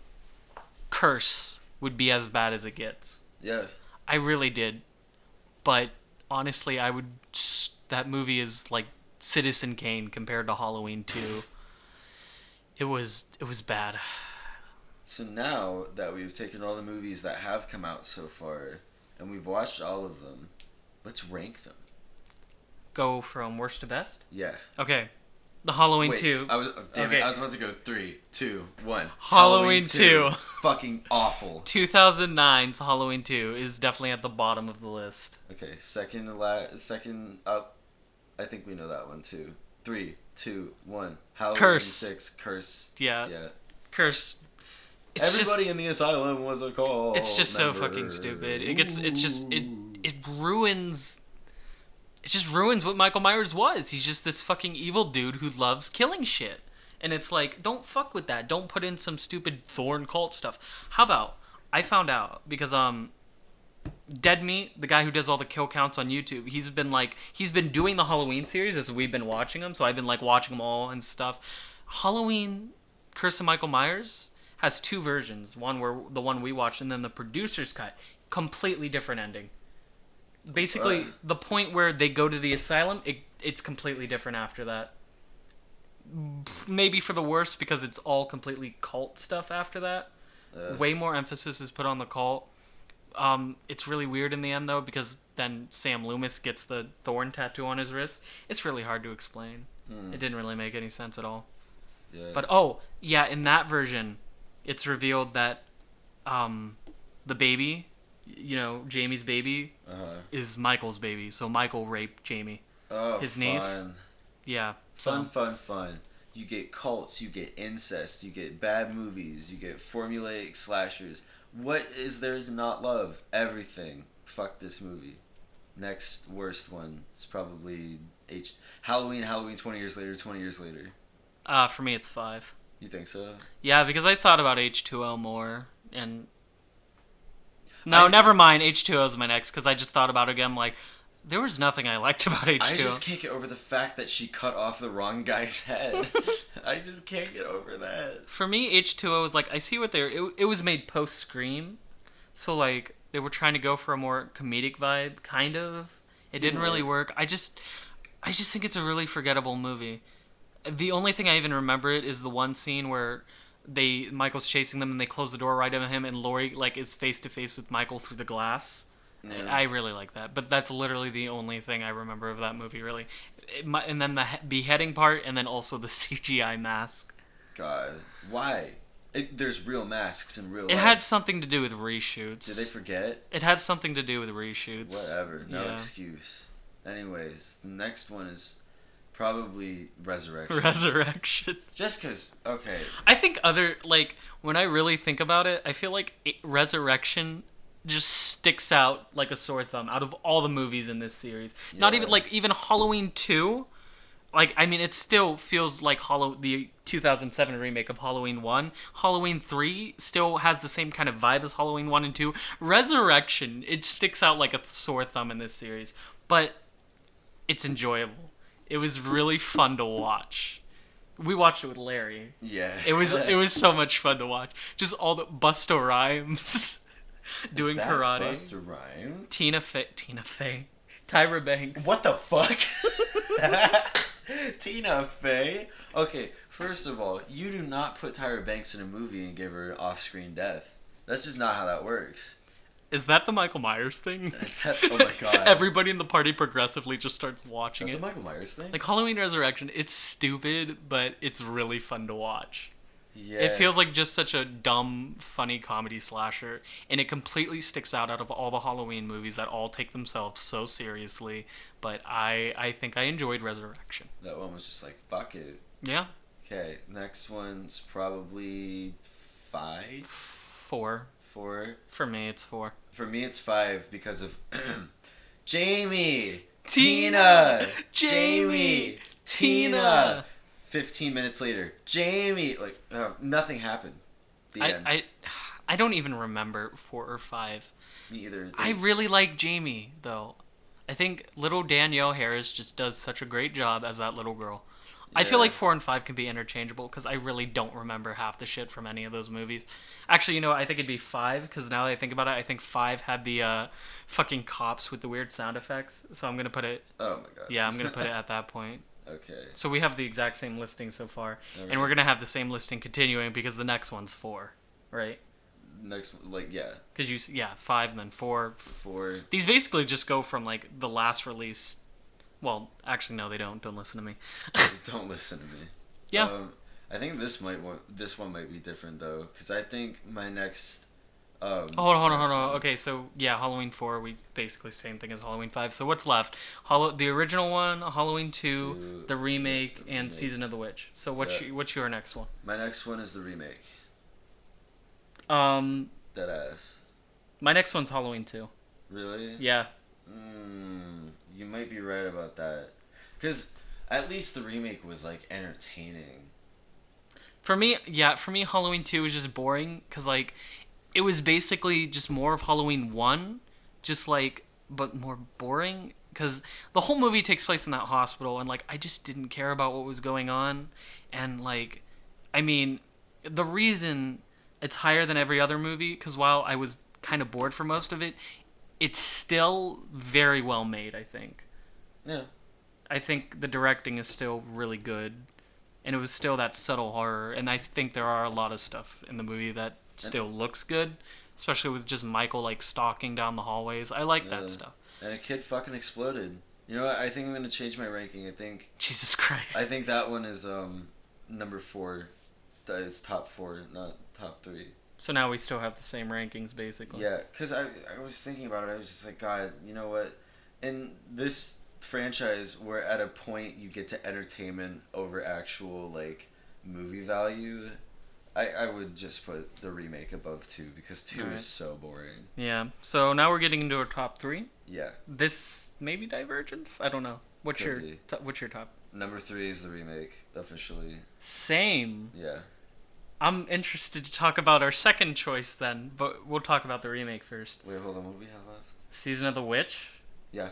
Curse would be as bad as it gets. yeah. I really did. But honestly, that movie is like Citizen Kane compared to Halloween 2. It was bad. So now that we've taken all the movies that have come out so far, and we've watched all of them, let's rank them. Go from worst to best? Yeah. Okay. The Halloween Wait, 2. Damn Okay. it, I was about to go 3, 2, 1. Halloween 2. Fucking awful. 2009's Halloween 2 is definitely at the bottom of the list. Okay, second up. I think we know that one too. 3, 2, 1. Halloween Curse. 6. Curse. Yeah. Yeah. Curse. Everybody in the asylum was a cult. It's just so member. fucking stupid. It ruins. It just ruins what Michael Myers was. He's just this fucking evil dude who loves killing shit. And it's like, don't fuck with that. Don't put in some stupid Thorn cult stuff. How about, I found out because Dead Meat, the guy who does all the kill counts on YouTube, he's been doing the Halloween series as we've been watching them, so I've been like watching them all and stuff. Halloween Curse of Michael Myers has two versions. One where the one we watched, and then the producer's cut. Completely different ending. Basically, the point where they go to the asylum, it's completely different after that. Maybe for the worse, because it's all completely cult stuff after that. Way more emphasis is put on the cult. It's really weird in the end, though, because then Sam Loomis gets the thorn tattoo on his wrist. It's really hard to explain. It didn't really make any sense at all. Yeah. But, in that version, it's revealed that the baby, Jamie's baby, is Michael's baby. So Michael raped Jamie, his niece. Fun. Yeah. Fun. You get cults, you get incest, you get bad movies, you get formulaic slashers. What is there to not love? Everything. Fuck this movie. Next worst one is probably Halloween 20 years later. For me, it's 5. You think so? Yeah, because I thought about H2O more, and... No, never mind. H2O is my next, because I just thought about it again, like, there was nothing I liked about H2O. I just can't get over the fact that she cut off the wrong guy's head. I just can't get over that. For me, H2O was like, I see what it was made post-Scream, so, like, they were trying to go for a more comedic vibe, kind of. It didn't really work. I just think it's a really forgettable movie. The only thing I even remember it is the one scene where Michael's chasing them and they close the door right at him and Laurie like is face to face with Michael through the glass. Yeah. I really like that, but that's literally the only thing I remember of that movie, really. And then the beheading part, and then also the CGI mask. God, why? There's real masks in real life. It had something to do with reshoots. Did they forget? It had something to do with reshoots. Whatever, no excuse. Anyways, the next one is probably Resurrection. Resurrection. Just because, okay. I think when I really think about it, I feel like Resurrection just sticks out like a sore thumb out of all the movies in this series. Yeah. Not even Halloween 2. It still feels like the 2007 remake of Halloween 1. Halloween 3 still has the same kind of vibe as Halloween 1 and 2. Resurrection, it sticks out like a sore thumb in this series. But it's enjoyable. It was really fun to watch. We watched it with Larry. Yeah. It was so much fun to watch. Just all the Busta Rhymes doing karate. Busta Rhymes? Tina Fey. Tyra Banks. What the fuck? Tina Fey? Okay, first of all, you do not put Tyra Banks in a movie and give her an off-screen death. That's just not how that works. Is that the Michael Myers thing? Oh my god. Everybody in the party progressively just starts watching it. The Michael Myers thing? Like Halloween Resurrection, it's stupid, but it's really fun to watch. Yeah. It feels like just such a dumb, funny comedy slasher, and it completely sticks out of all the Halloween movies that all take themselves so seriously, but I think I enjoyed Resurrection. That one was just like, fuck it. Yeah. Okay, next one's probably 5? 4. 4? For me, it's 4. For me, it's 5 because of Jamie, Tina, Jamie, Tina. 15 minutes later, Jamie, nothing happened. The end. I don't even remember 4 or 5. Me either. I really like Jamie, though. I think little Danielle Harris just does such a great job as that little girl. Yeah. I feel like 4 and 5 can be interchangeable because I really don't remember half the shit from any of those movies. Actually, I think it'd be 5 because now that I think about it, I think 5 had the fucking cops with the weird sound effects. So I'm going to put it... Oh my god. Yeah, I'm going to put it at that point. Okay. So we have the exact same listing so far. Right. And we're going to have the same listing continuing because the next one's 4. right? Next, like, yeah, Because yeah, 5 and then 4. 4. These basically just go from like the last release. Well, actually, no, they don't. Don't listen to me. Don't listen to me. Yeah. I think this one might be different though, because I think my next. Oh, hold next on. one- Okay, so yeah, Halloween 4, we basically same thing as Halloween 5. So what's left? The original one, Halloween 2, Two, the remake, the and remake. Season of the Witch. So Yeah. what's your next one? My next one is the remake. Um, That ass. my next one's Halloween 2. Really? Yeah. You might be right about that, because at least the remake was like entertaining. For me, Halloween 2 was just boring because like it was basically just more of Halloween 1, just like but more boring because the whole movie takes place in that hospital and like I just didn't care about what was going on and like I mean the reason it's higher than every other movie because while I was kind of bored for most of it, it's still very well made, I think. Yeah. I think the directing is still really good, and it was still that subtle horror. And I think there are a lot of stuff in the movie that still looks good, especially with just Michael like stalking down the hallways. I like Yeah. that stuff. And a kid fucking exploded. You know what? I think I'm gonna change my ranking. Jesus Christ. I think that one is number 4. That is top 4, not top 3. So now we still have the same rankings, basically. Yeah, because I was thinking about it. I was just like, God, you know what? In this franchise, we're at a point you get to entertainment over actual like movie value. I would just put the remake above 2 because 2 Alright. is so boring. Yeah. So now we're getting into our top 3. Yeah. This maybe divergence. I don't know. What's Could your be. what's your top? Number 3 is the remake officially. Same. Yeah. I'm interested to talk about our second choice then, but we'll talk about the remake first. Wait, hold on. What do we have left? Season of the Witch. Yeah,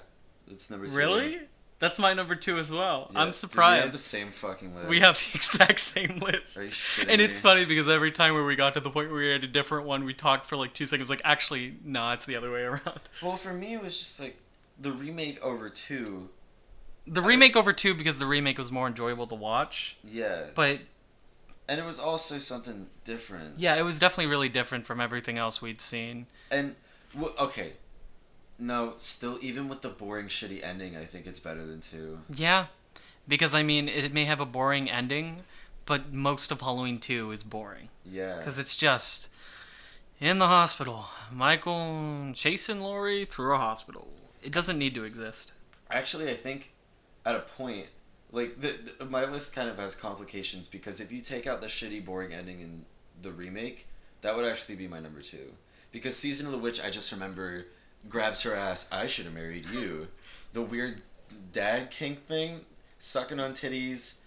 it's number 2. Really? That's my number 2 as well. Yeah. I'm Dude, surprised. we have the same fucking list. We have the exact same list. Are you shitting And me? it's funny because every time where we got to the point where we had a different one, we talked for like 2 seconds. Like, actually, no, it's the other way around. Well, for me, it was just like the remake over 2. The remake over 2 because the remake was more enjoyable to watch. Yeah. But And it was also something different. yeah, it was definitely really different from everything else we'd seen. And okay, no, still even with the boring, shitty ending, I think it's better than 2. Yeah, because I mean, it may have a boring ending, but most of Halloween 2 is boring. Yeah. Because it's just in the hospital, Michael chasing Laurie through a hospital. It doesn't need to exist. Actually, I think at a point, like my list kind of has complications because if you take out the shitty, boring ending in the remake, that would actually be my number 2. Because Season of the Witch, I just remember grabs her ass. I should have married you. The weird dad kink thing, sucking on titties.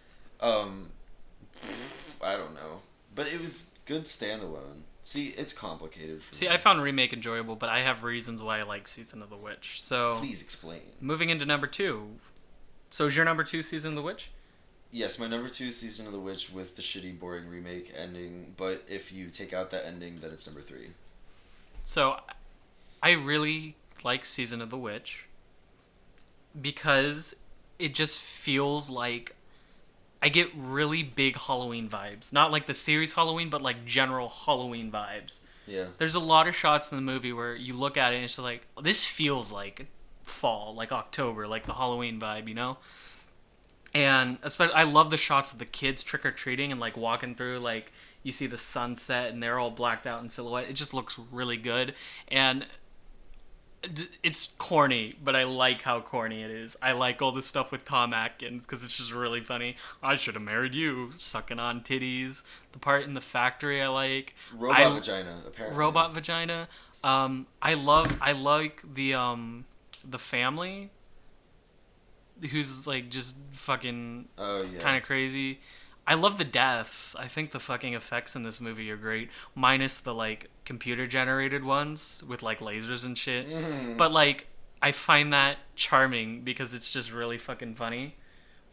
I don't know, but it was good standalone. See, it's complicated. For See, me. I found remake enjoyable, but I have reasons why I like Season of the Witch. So Please explain. moving into number 2. So is your number 2 Season of the Witch? Yes, my number 2 is Season of the Witch with the shitty, boring remake ending. But if you take out that ending, then it's number 3. So I really like Season of the Witch because it just feels like I get really big Halloween vibes. Not like the series Halloween, but like general Halloween vibes. Yeah. There's a lot of shots in the movie where you look at it and it's just like, this feels like fall, like October, like the Halloween vibe, you know? And especially, I love the shots of the kids trick-or-treating and like walking through, like you see the sunset and they're all blacked out in silhouette. It just looks really good. And it's corny, but I like how corny it is. I like all the stuff with Tom Atkins because it's just really funny. I should have married you, sucking on titties. The part in the factory I like. Robot vagina, apparently. Robot vagina. I like the family who's like just fucking Oh yeah. kind of crazy. I love the deaths. I think the fucking effects in this movie are great, minus the like computer generated ones with like lasers and shit. But like I find that charming because it's just really fucking funny.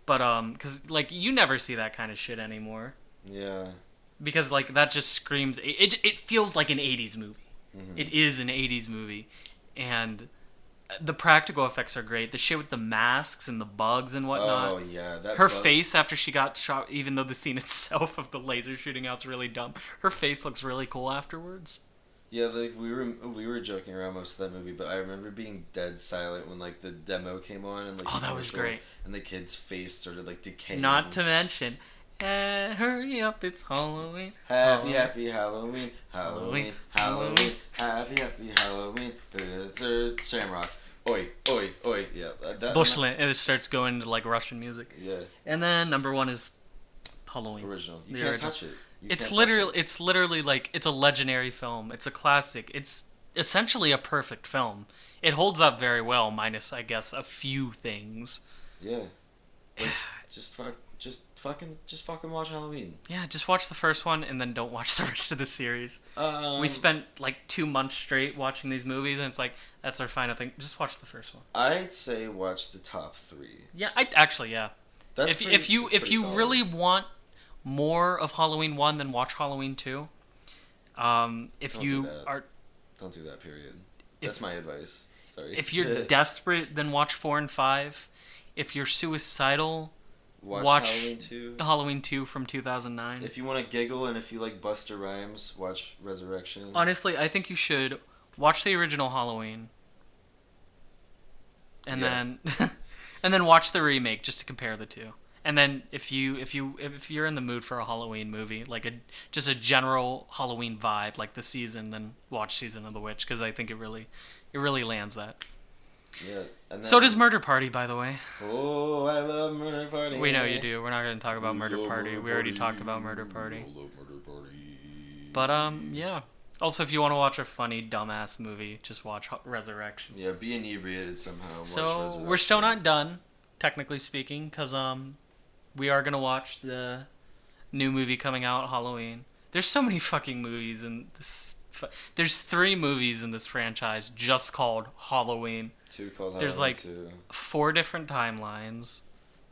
But cuz like you never see that kind of shit anymore. Yeah. Because like that just screams it feels like an 80s movie. It is an 80s movie. And The practical effects are great. The shit with the masks and the bugs and whatnot. Oh yeah, that Her bugs. face after she got shot, even though the scene itself of the laser shooting out's really dumb, her face looks really cool afterwards. Yeah, like we were joking around most of that movie, but I remember being dead silent when like the demo came on and like Oh, the that was commercial, great. and the kid's face started like decaying. Not to mention, hurry up, it's Halloween. Happy Halloween. Happy Halloween, Halloween, Halloween, Happy Happy Halloween. Shamrock. Oi, oi, oi. Yeah, that. Bushland, and it starts going into like Russian music. Yeah, And then number one is Halloween. original. You The can't original. touch it. You It's can't touch literally it. it's literally like it's a legendary film. It's a classic. It's essentially a perfect film. It holds up very well, minus I guess a few things. Yeah. Like, just fucking watch Halloween. Yeah, just watch the first one and then don't watch the rest of the series. We spent like 2 months straight watching these movies, and it's like that's our final thing. Just watch the first one. I'd say watch the top 3. Yeah, I actually yeah. That's if pretty, if you that's if pretty you solid. really want more of Halloween 1, then watch Halloween 2. If Don't you do that. are Don't do that. Period. That's my advice. Sorry. if you're desperate, then watch 4 and 5. If you're suicidal, watch Halloween 2. Halloween 2 from 2009. If you want to giggle and if you like Buster Rhymes, watch Resurrection. Honestly, I think you should watch the original Halloween, and Yeah. then and then watch the remake just to compare the two. And then if you're in the mood for a Halloween movie, like just a general Halloween vibe, like the season, then watch Season of the Witch, because I think it really lands that. Yeah. And then, So does Murder Party, by the way. Oh, I love Murder Party. We know you do. We're not going to talk about Murder Love Party. We already talked about Murder Party. Love Murder Party. But yeah. Also, if you want to watch a funny dumbass movie, just watch Resurrection. Yeah, be inebriated somehow. Watch So Resurrection. we're still not done, technically speaking, because we are gonna watch the new movie coming out, Halloween. There's so many fucking movies in this. There's 3 movies in this franchise just called Halloween. 2 called There's Halloween like 2. 4 different timelines.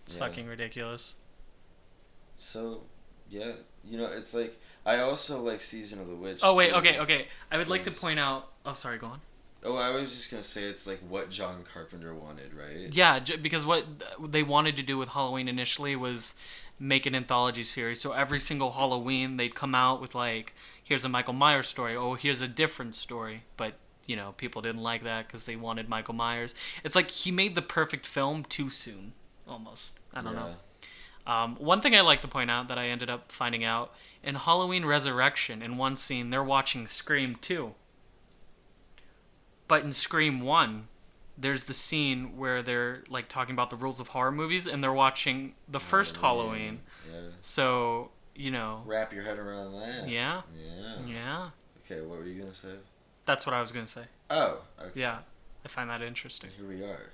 It's Yeah. fucking ridiculous. So, yeah, it's like I also like Season of the Witch. Oh wait, too, okay. I would like to because- point out. Oh, sorry, go on. Oh, I was just gonna say it's like what John Carpenter wanted, right? Yeah, because what they wanted to do with Halloween initially was make an anthology series. So every single Halloween, they'd come out with like, here's a Michael Myers story. Oh, here's a different story. But people didn't like that because they wanted Michael Myers. It's like he made the perfect film too soon, almost. I don't know. One thing I like to point out that I ended up finding out in Halloween Resurrection, in one scene, they're watching Scream 2. But in Scream 1, there's the scene where they're like talking about the rules of horror movies, and they're watching the first Halloween. Yeah. So, Wrap your head around that. yeah, Yeah. yeah. Okay, what were you gonna say? That's what I was going to say. Oh, okay. Yeah, I find that interesting. Here we are.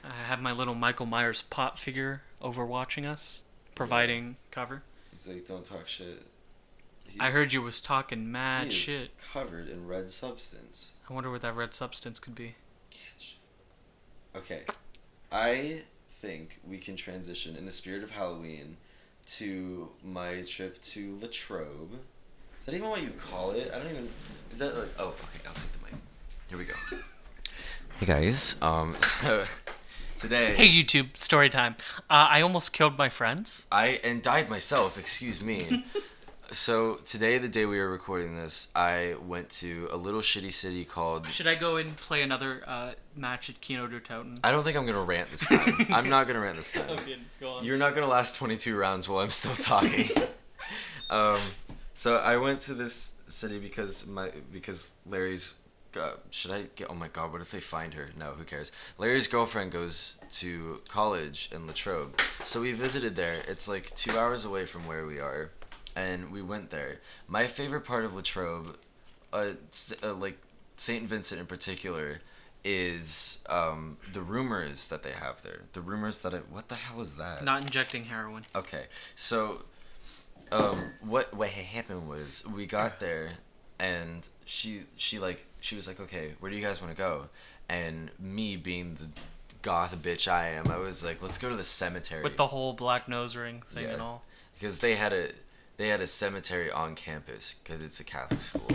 I have my little Michael Myers pop figure over watching us, providing cover. He's like, don't talk shit. I heard you was talking he mad is shit. covered in red substance. I wonder what that red substance could be. Okay, I think we can transition in the spirit of Halloween to my trip to Latrobe. Is that even what you call it? I don't even. Is that like? Oh, okay. I'll take the mic. Here we go. Hey guys. So today. Hey YouTube, story time. I almost killed my friends. And died myself. Excuse me. So today, the day we were recording this, I went to a little shitty city called. Should I go and play another match at Kino der Toten? I don't think I'm gonna rant this time. I'm not gonna rant this time. Okay, go on. You're not gonna last 22 rounds while I'm still talking. So I went to this city because Larry's. Should I get? Oh my God! What if they find her? No, who cares? Larry's girlfriend goes to college in Latrobe, so we visited there. It's like 2 hours away from where we are, and we went there. My favorite part of Latrobe, like Saint Vincent in particular, is the rumors that they have there. The rumors that what the hell is that? Not injecting heroin. Okay, so what had happened was we got there, and she was like, okay, where do you guys want to go? And me being the goth bitch I am, I was like, let's go to the cemetery. With the whole black nose ring thing Yeah. and all. Because they had a cemetery on campus because it's a Catholic school.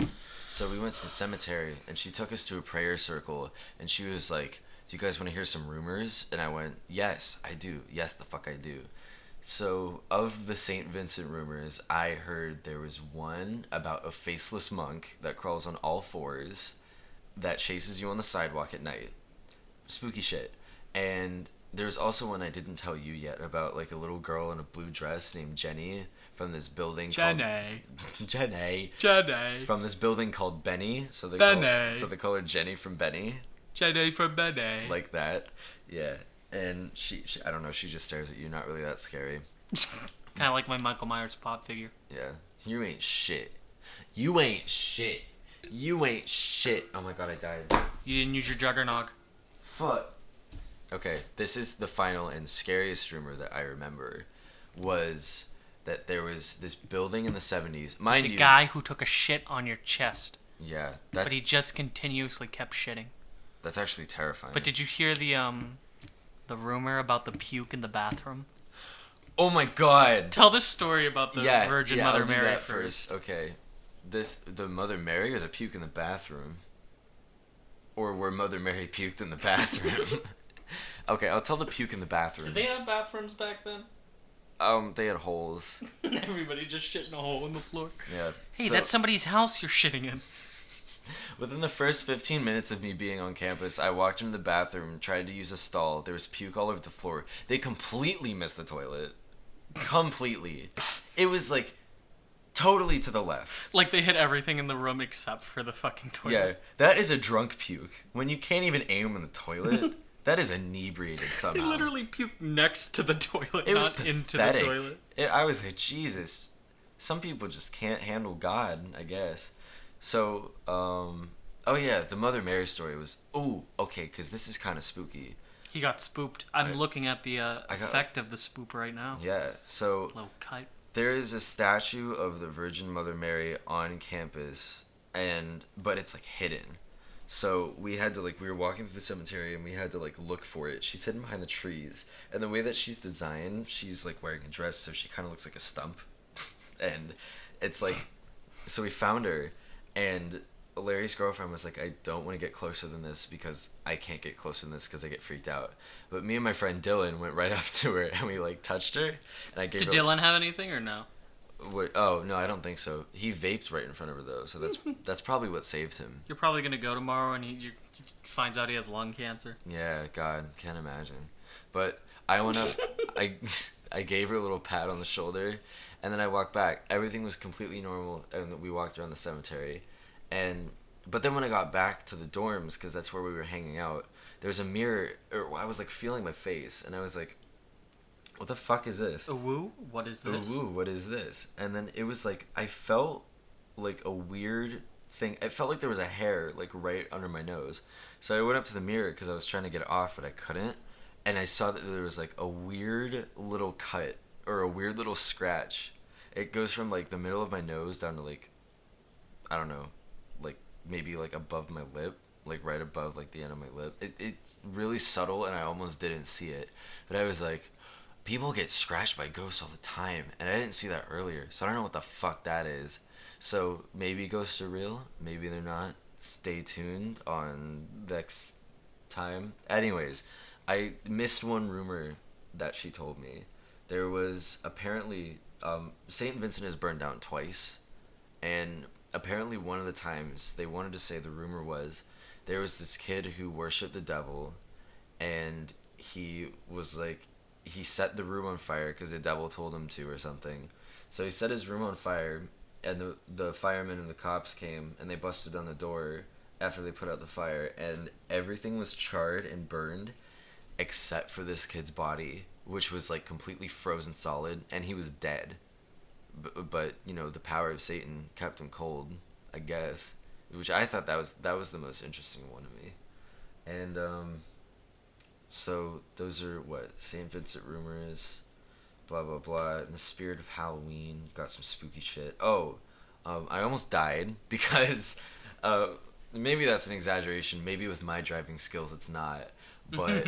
So we went to the cemetery, and she took us to a prayer circle, and she was like, do you guys want to hear some rumors? And I went, yes, I do. Yes, the fuck I do. So, of the St. Vincent rumors, I heard there was one about a faceless monk that crawls on all fours that chases you on the sidewalk at night. Spooky shit. And there's also one I didn't tell you yet about like a little girl in a blue dress named Jenny from this building called Jenny from this building called Benny. So they call her Jenny from Benny. Jenny from Benny. Like that. Yeah. And she I don't know, she just stares at you, not really that scary. Kind of like my Michael Myers pop figure. Yeah. You ain't shit. You ain't shit. You ain't shit. Oh my god, I died. You didn't use your juggernog. Fuck. Okay, this is the final and scariest rumor that I remember was that there was this building in the 70s. Mind It's you, a guy who took a shit on your chest, yeah, but he just continuously kept shitting. that's actually terrifying. But did you hear the rumor about the puke in the bathroom? Oh my god. Tell the story about the Virgin Mother I'll do Mary that first. Okay. The Mother Mary or the puke in the bathroom? Or where Mother Mary puked in the bathroom? Okay, I'll tell the puke in the bathroom. Did they have bathrooms back then? They had holes. Everybody just shit in a hole in the floor. Yeah. Hey, that's somebody's house you're shitting in. Within the first 15 minutes of me being on campus, I walked into the bathroom, tried to use a stall. There was puke all over the floor. They completely missed the toilet. Completely. It was like totally to the left. Like they hit everything in the room except for the fucking toilet. Yeah, that is a drunk puke. When you can't even aim in the toilet, that is inebriated somehow. They literally puked next to the toilet, It was not pathetic. into the toilet. I was like, Jesus. Some people just can't handle God, I guess. So, oh yeah, the Mother Mary story was, okay, because this is kind of spooky. He got spooped. I'm looking at the effect of the spoop right now. Yeah, so Little kite. there is a statue of the Virgin Mother Mary on campus, but it's like hidden. So we had to we were walking through the cemetery and we had to look for it. She's hidden behind the trees, and the way that she's designed, she's wearing a dress, so she kind of looks like a stump. And it's so we found her, and Larry's girlfriend was like, I don't want to get closer than this because I can't get closer than this because I get freaked out. But me and my friend Dylan went right up to her and we touched her, and I gave Did her. Dylan have anything or no? Oh no, I don't think so. He vaped right in front of her though, so that's probably what saved him. You're probably gonna go tomorrow and he finds out he has lung cancer. Yeah, God, can't imagine. But I went up, I gave her a little pat on the shoulder, and then I walked back. Everything was completely normal, and we walked around the cemetery. But then when I got back to the dorms, because that's where we were hanging out, there was a mirror, or I was feeling my face, and I was like, what the fuck is this? Woo? What is this? Ooh, what is this? And then it was I felt a weird thing. I felt like there was a hair right under my nose. So I went up to the mirror because I was trying to get it off, but I couldn't. And I saw that there was a weird little cut or a weird little scratch. It goes from the middle of my nose down to I don't know, maybe above my lip, right above the end of my lip. It's really subtle, and I almost didn't see it. But I was like, people get scratched by ghosts all the time, and I didn't see that earlier, so I don't know what the fuck that is. So maybe ghosts are real, maybe they're not. Stay tuned on next time. Anyways, I missed one rumor that she told me. There was apparently St. Vincent is burned down twice, and apparently one of the times they wanted to say, the rumor was there was this kid who worshipped the devil, and he was he set the room on fire because the devil told him to or something. So he set his room on fire, and the firemen and the cops came, and they busted down the door after they put out the fire, and everything was charred and burned except for this kid's body, which was completely frozen solid, and he was dead. But the power of Satan kept him cold, I guess. Which I thought that was the most interesting one to me. And so those are St. Vincent rumors, blah blah blah. In the spirit of Halloween, got some spooky shit. I almost died because maybe that's an exaggeration. Maybe with my driving skills, it's not. But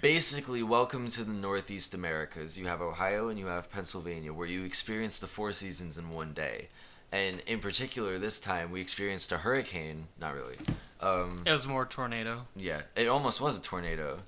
basically, welcome to the Northeast Americas. You have Ohio and you have Pennsylvania, where you experience the 4 seasons in one day. And in particular, this time we experienced a hurricane. Not really. It was more tornado. Yeah, it almost was a tornado,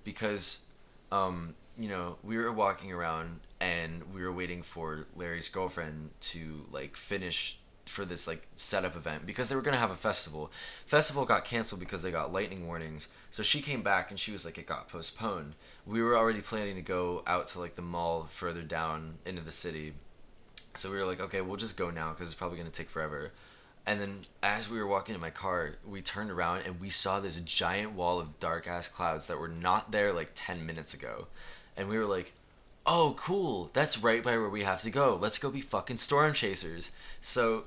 because, we were walking around and we were waiting for Larry's girlfriend to like finish for this like setup event because they were gonna have a festival. Festival got canceled because they got lightning warnings. So she came back and she was like, it got postponed. We were already planning to go out to like the mall further down into the city. So we were like, okay, we'll just go now because it's probably gonna take forever. And then as we were walking in my car, we turned around and we saw this giant wall of dark ass clouds that were not there like 10 minutes ago. And we were like, oh, cool. That's right by where we have to go. Let's go be fucking storm chasers. So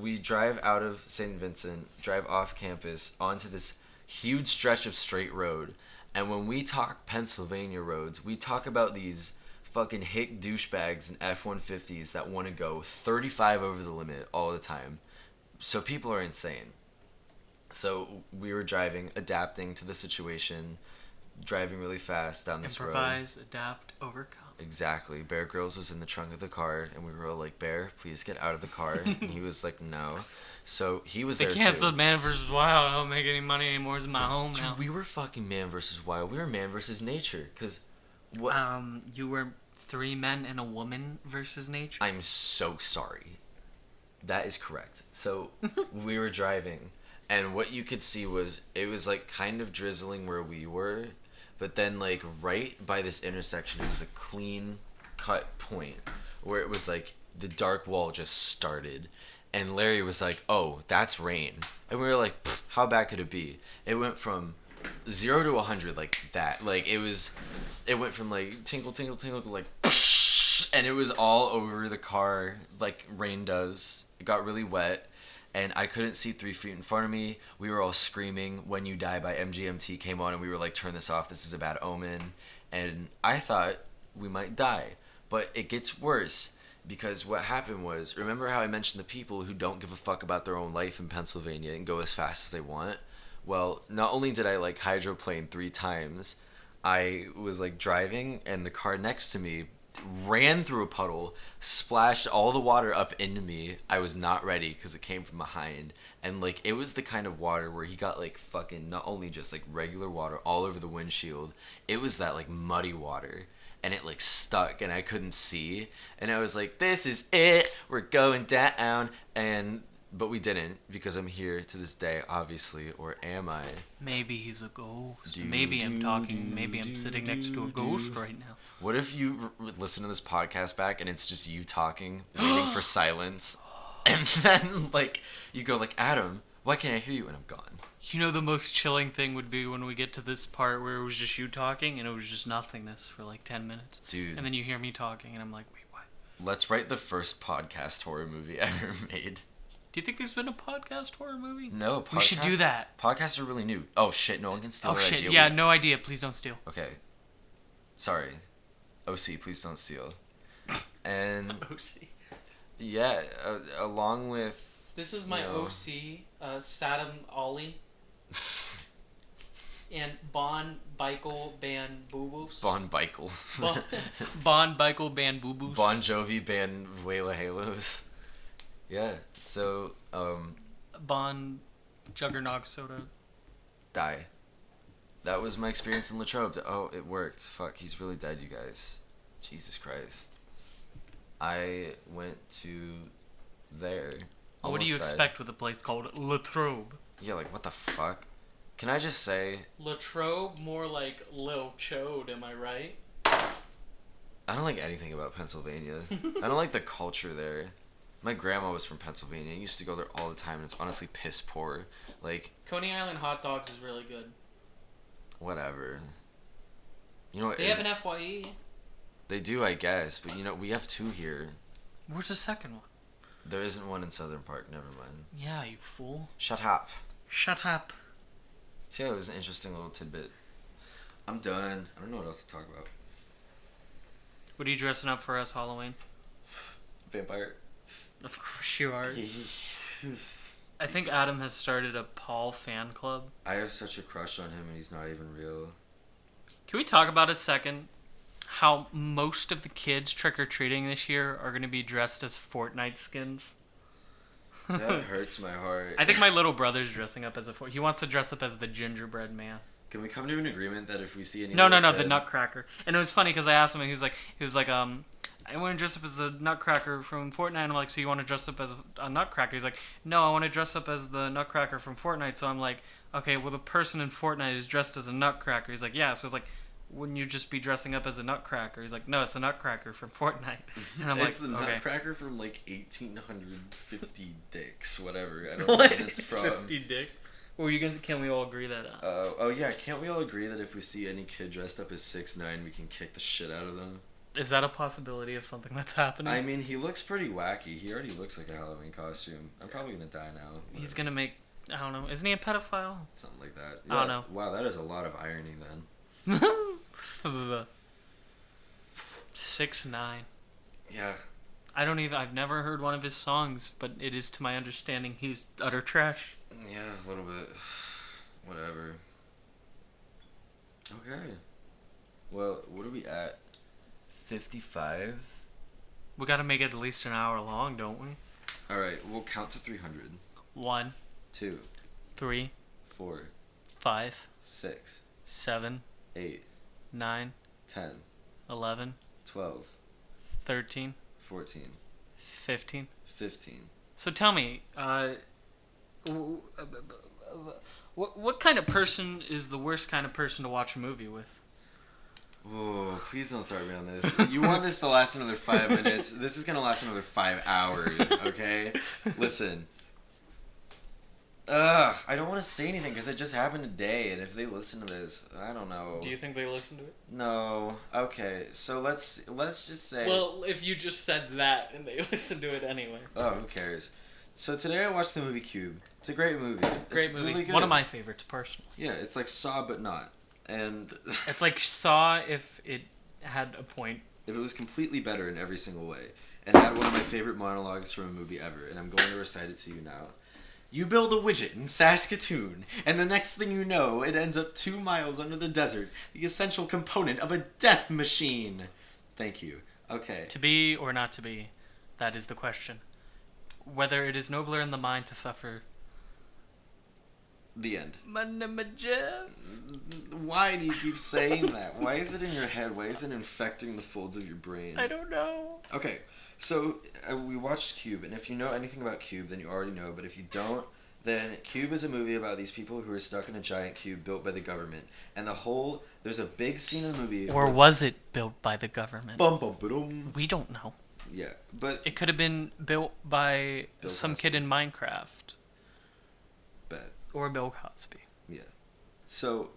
we drive out of St. Vincent, drive off campus onto this huge stretch of straight road. And when we talk Pennsylvania roads, we talk about these fucking hick douchebags in F-150s that want to go 35 over the limit all the time. So people are insane. So we were driving, adapting to the situation, driving really fast down this road. Improvise, adapt, overcome. Exactly. Bear Grylls was in the trunk of the car, and we were all like, Bear, please get out of the car. And he was like, no. So he was there They too. canceled Man vs. Wild. I don't make any money anymore. It's my home Dude, now. we were fucking Man versus Wild. We were Man versus Nature. Because what? You were 3 men and a woman versus nature? I'm so sorry. That is correct. So we were driving, and what you could see was it was like kind of drizzling where we were, but then like right by this intersection, it was a clean cut point where it was like the dark wall just started, and Larry was like, "Oh, that's rain," and we were like, "How bad could it be?" It went from 0 to 100 like that. Like it went from like tinkle tinkle tinkle to like, and it was all over the car like rain does. It got really wet, and I couldn't see 3 feet in front of me. We were all screaming. When You Die by MGMT came on, and we were like, turn this off. This is a bad omen. And I thought we might die. But it gets worse, because what happened was, remember how I mentioned the people who don't give a fuck about their own life in Pennsylvania and go as fast as they want? Well, not only did I like hydroplane 3 times, I was like driving, and the car next to me ran through a puddle, splashed all the water up into me. I was not ready because it came from behind, and like it was the kind of water where he got like fucking not only just like regular water all over the windshield, it was that like muddy water, and it like stuck and I couldn't see, and I was like, this is it, we're going down. But we didn't, because I'm here to this day, obviously, or am I? Maybe he's a ghost. Maybe I'm talking. Maybe I'm sitting next to a ghost right now. What if you listen to this podcast back and it's just you talking, waiting for silence, and then like you go like, Adam, why can't I hear you? And I'm gone. You know, the most chilling thing would be when we get to this part where it was just you talking and it was just nothingness for like 10 minutes. Dude. And then you hear me talking and I'm like, wait, what? Let's write the first podcast horror movie ever made. Do you think there's been a podcast horror movie? No, we should do that. Podcasts are really new. Oh shit, no one can steal our shit. idea. Yeah, no idea. Please don't steal. Okay. Sorry. OC, please don't steal. And OC. yeah, along with This is my OC, Saddam Ali. And Bon Baikel Ban Boo Boos. Bon Baikel. Bon Baikel Ban Boo Boos. Bon Jovi Ban Vuela Halos. Yeah, so, Bon Juggernog Soda. Die. That was my experience in Latrobe. Oh, it worked. Fuck, he's really dead, you guys. Jesus Christ. I went to there. What do you Almost died. expect with a place called Latrobe? Yeah, like, what the fuck? Can I just say... Latrobe, more like Lil Chode, am I right? I don't like anything about Pennsylvania. I don't like the culture there. My grandma was from Pennsylvania. I used to go there all the time, and it's honestly piss poor. Like... Coney Island hot dogs is really good. Whatever. You know what? They have an FYE. They do, I guess, but you know, we have 2 here. Where's the second one? There isn't one in Southern Park, never mind. Yeah, you fool. Shut up. Shut up. See, that was an interesting little tidbit. I'm done. I don't know what else to talk about. What are you dressing up for us, Halloween? Vampire. Of course you are. I think Adam has started a Paul fan club. I have such a crush on him, and he's not even real. Can we talk about a second how most of the kids trick or treating this year are going to be dressed as Fortnite skins? That hurts my heart. I think my little brother's dressing up as a he wants to dress up as the gingerbread man. Can we come to an agreement that if we see any No, no, little no, the kid- Nutcracker. And it was funny because I asked him, and he was like, I want to dress up as the Nutcracker from Fortnite. I'm like, so you want to dress up as a Nutcracker? He's like, no, I want to dress up as the Nutcracker from Fortnite. So I'm like, okay, well the person in Fortnite is dressed as a Nutcracker. He's like, yeah. So it's like, wouldn't you just be dressing up as a Nutcracker? He's like, no, it's the Nutcracker from Fortnite. And I'm it's like, the okay. Nutcracker from like 1850 dicks, whatever. I don't What? know when it's from. 50 dick. Well, you guys, can we all agree that? Oh yeah, can't we all agree that if we see any kid dressed up as 6ix9ine, we can kick the shit out of them? Is that a possibility of something that's happening? I mean, he looks pretty wacky. He already looks like a Halloween costume. I'm probably gonna die now. He's gonna make. I don't know. Isn't he a pedophile? Something like that. I don't know. Wow, that is a lot of irony then. 6ix9ine. Yeah. I've never heard one of his songs, but it is to my understanding he's utter trash. Yeah, a little bit. Whatever. Okay. Well, what are we at? 55? We gotta make it at least an hour long, don't we? Alright, we'll count to 300. 1, 2, 3, 4, 5, 6, 7, 8, 9, 10, 11, 12, 13, 14, 15. 15. So tell me, what kind of person is the worst kind of person to watch a movie with? Oh, please don't start me on this. You want this to last another 5 minutes. This is going to last another 5 hours, okay? Listen. I don't want to say anything because it just happened today, and if they listen to this, I don't know. Do you think they listen to it? No. Okay, so let's just say... Well, if you just said that and they listen to it anyway. Oh, who cares? So today I watched the movie Cube. It's a great movie. Great movie. Really good. One of my favorites, personally. Yeah, it's like Saw, but not. And... It's like Saw if it had a point. if it was completely better in every single way, and had one of my favorite monologues from a movie ever, and I'm going to recite it to you now. You build a widget in Saskatoon, and the next thing you know, it ends up 2 miles under the desert, the essential component of a death machine. Thank you. Okay. To be or not to be, that is the question. Whether it is nobler in the mind to suffer. The end. Manamaja. Why do you keep saying that? Why is it in your head? Why is it infecting the folds of your brain? I don't know. Okay, so we watched Cube, and if you know anything about Cube, then you already know, but if you don't, then Cube is a movie about these people who are stuck in a giant cube built by the government, and there's a big scene in the movie... Or was it built by the government? Bum, bum, ba-dum. We don't know. Yeah, but... It could have been built by Bill some Cosby. kid in Minecraft. Bet. Or Bill Cosby. Yeah. So,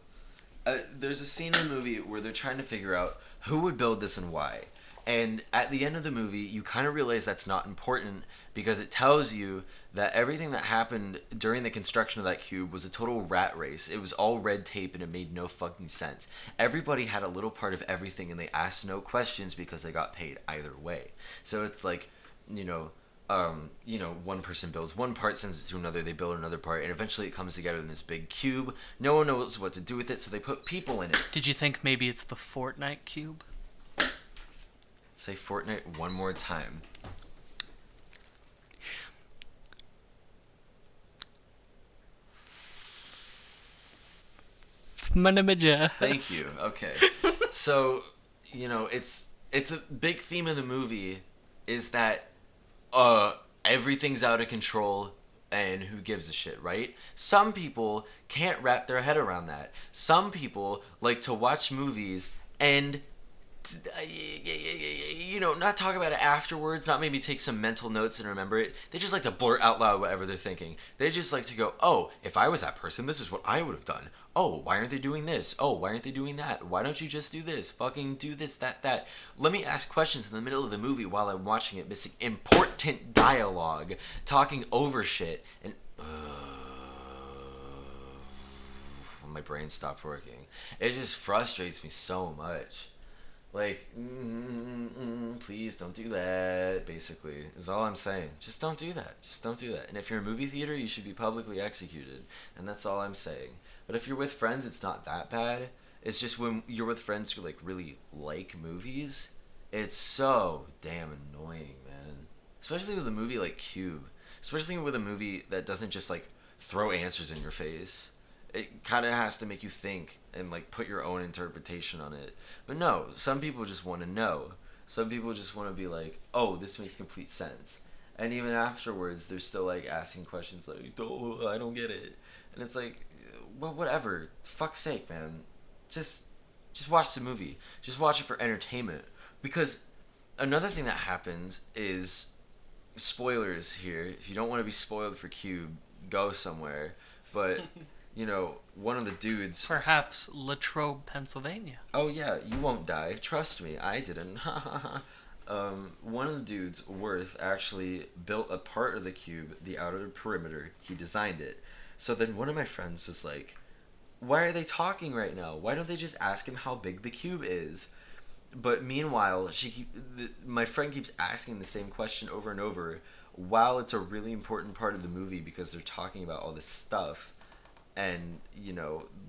there's a scene in the movie where they're trying to figure out who would build this and why. And at the end of the movie, you kind of realize that's not important because it tells you that everything that happened during the construction of that cube was a total rat race. It was all red tape and it made no fucking sense. Everybody had a little part of everything and they asked no questions because they got paid either way. So it's like, one person builds one part, sends it to another, they build another part, and eventually it comes together in this big cube. No one knows what to do with it, so they put people in it. Did you think maybe it's the Fortnite cube? Say Fortnite one more time. Manamaja. Thank you. Okay. So, it's a big theme of the movie is that everything's out of control and who gives a shit, right? Some people can't wrap their head around that. Some people like to watch movies and not talk about it afterwards, not maybe take some mental notes and remember it. They just like to blurt out loud whatever they're thinking. They just like to go, oh, if I was that person, this is what I would have done. Oh, why aren't they doing this? Oh, why aren't they doing that? Why don't you just do this? Fucking do this, that. Let me ask questions in the middle of the movie while I'm watching it, missing important dialogue, talking over shit, and my brain stopped working. It just frustrates me so much. Like, please don't do that, basically, is all I'm saying. Just don't do that. Just don't do that. And if you're in a movie theater, you should be publicly executed. And that's all I'm saying. But if you're with friends, it's not that bad. It's just when you're with friends who like really like movies, it's so damn annoying, man. Especially with a movie like Cube. Especially with a movie that doesn't just like throw answers in your face. It kind of has to make you think and like put your own interpretation on it. But no, some people just want to know. Some people just want to be like, "Oh, this makes complete sense." And even afterwards, they're still like asking questions like, "Oh, I don't get it." And it's like, well, whatever. Fuck's sake, man. Just just watch the movie. Just watch it for entertainment. Because another thing that happens is spoilers here. If you don't want to be spoiled for Cube, go somewhere. But one of the dudes. Perhaps Latrobe, Pennsylvania. Oh yeah, you won't die. Trust me, I didn't. One of the dudes, Worth, actually built a part of the cube, the outer perimeter. He designed it. So then one of my friends was like, "Why are they talking right now? Why don't they just ask him how big the cube is?" But meanwhile, my friend keeps asking the same question over and over, while it's a really important part of the movie because they're talking about all this stuff and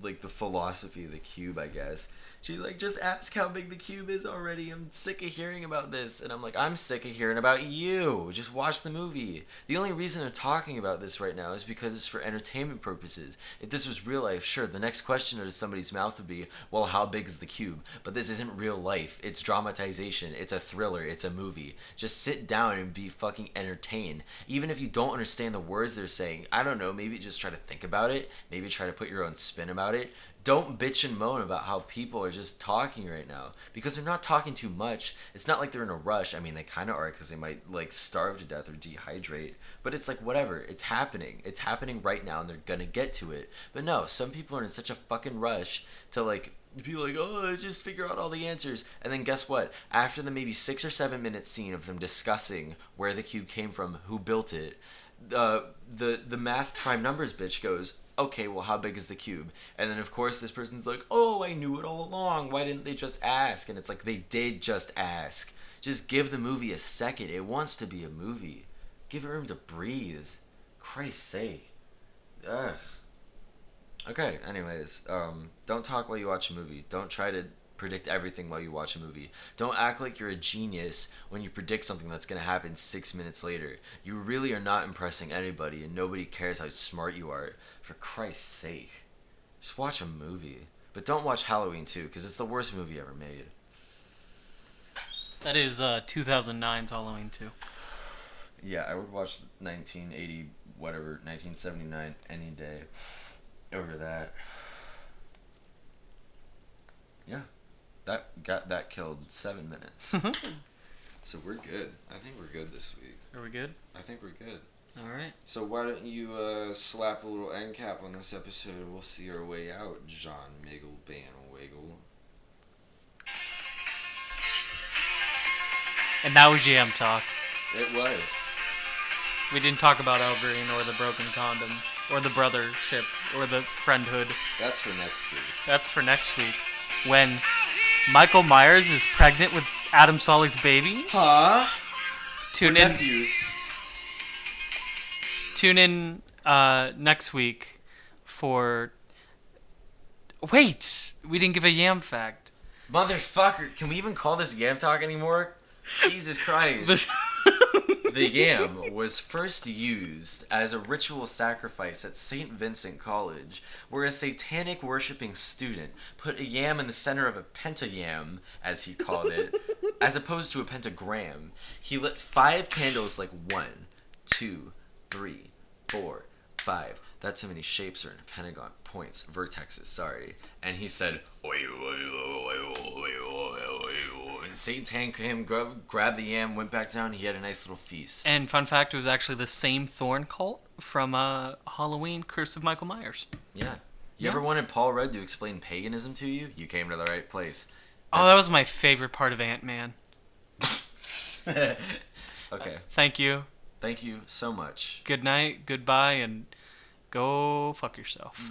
like the philosophy of the cube, I guess. She's like, "Just ask how big the cube is already. I'm sick of hearing about this." And I'm like, "I'm sick of hearing about you. Just watch the movie." The only reason they're talking about this right now is because it's for entertainment purposes. If this was real life, sure, the next question out of somebody's mouth would be, "Well, how big is the cube?" But this isn't real life. It's dramatization. It's a thriller. It's a movie. Just sit down and be fucking entertained. Even if you don't understand the words they're saying, I don't know, maybe just try to think about it. Maybe try to put your own spin about it. Don't bitch and moan about how people are just talking right now, because they're not talking too much. It's not like they're in a rush. I mean, they kind of are, because they might like starve to death or dehydrate, but it's like whatever. It's happening right now, and they're gonna get to it. But no, some people are in such a fucking rush to like be like, "Oh, just figure out all the answers," and then guess what, after the maybe 6 or 7 minute scene of them discussing where the cube came from, who built it, the math prime numbers bitch goes, "Okay, well, how big is the cube?" And then of course this person's like, "Oh, I knew it all along. Why didn't they just ask?" And it's like, they did just ask. Just give the movie a second. It wants to be a movie. Give it room to breathe. Christ's sake. Ugh. Okay, anyways, don't talk while you watch a movie. Don't try to predict everything while you watch a movie. Don't act like you're a genius when you predict something that's going to happen 6 minutes later. You really are not impressing anybody, and nobody cares how smart you are. For Christ's sake. Just watch a movie. But don't watch Halloween 2, because it's the worst movie ever made. That is 2009's Halloween 2. Yeah, I would watch 1980, whatever, 1979 any day over that. Yeah. That killed 7 minutes. So we're good. I think we're good this week. Are we good? I think we're good. All right. So why don't you slap a little end cap on this episode, and we'll see our way out, John Miggle Banwiggle. And that was Yamtalk. It was. We didn't talk about Elbreen or the broken condom or the brothership or the friendhood. That's for next week. That's for next week, when Michael Myers is pregnant with Adam Solly's baby. Huh? Tune We're in. nephews. Tune in next week for. Wait, we didn't give a yam fact. Motherfucker, can we even call this Yam Talk anymore? Jesus Christ. The yam was first used as a ritual sacrifice at St. Vincent College, where a satanic worshipping student put a yam in the center of a pentagram, as he called it, as opposed to a pentagram. He lit 5 candles, like 1, 2, 3, 4, 5. That's how many shapes are in a pentagon. Points, vertexes, sorry. And he said, and Satan's hand came, grabbed the yam, went back down, he had a nice little feast. And fun fact, it was actually the same thorn cult from Halloween Curse of Michael Myers. Yeah. You ever wanted Paul Rudd to explain paganism to you? You came to the right place. Oh, that was my favorite part of Ant-Man. Okay. Thank you. Thank you so much. Good night, goodbye, and go fuck yourself.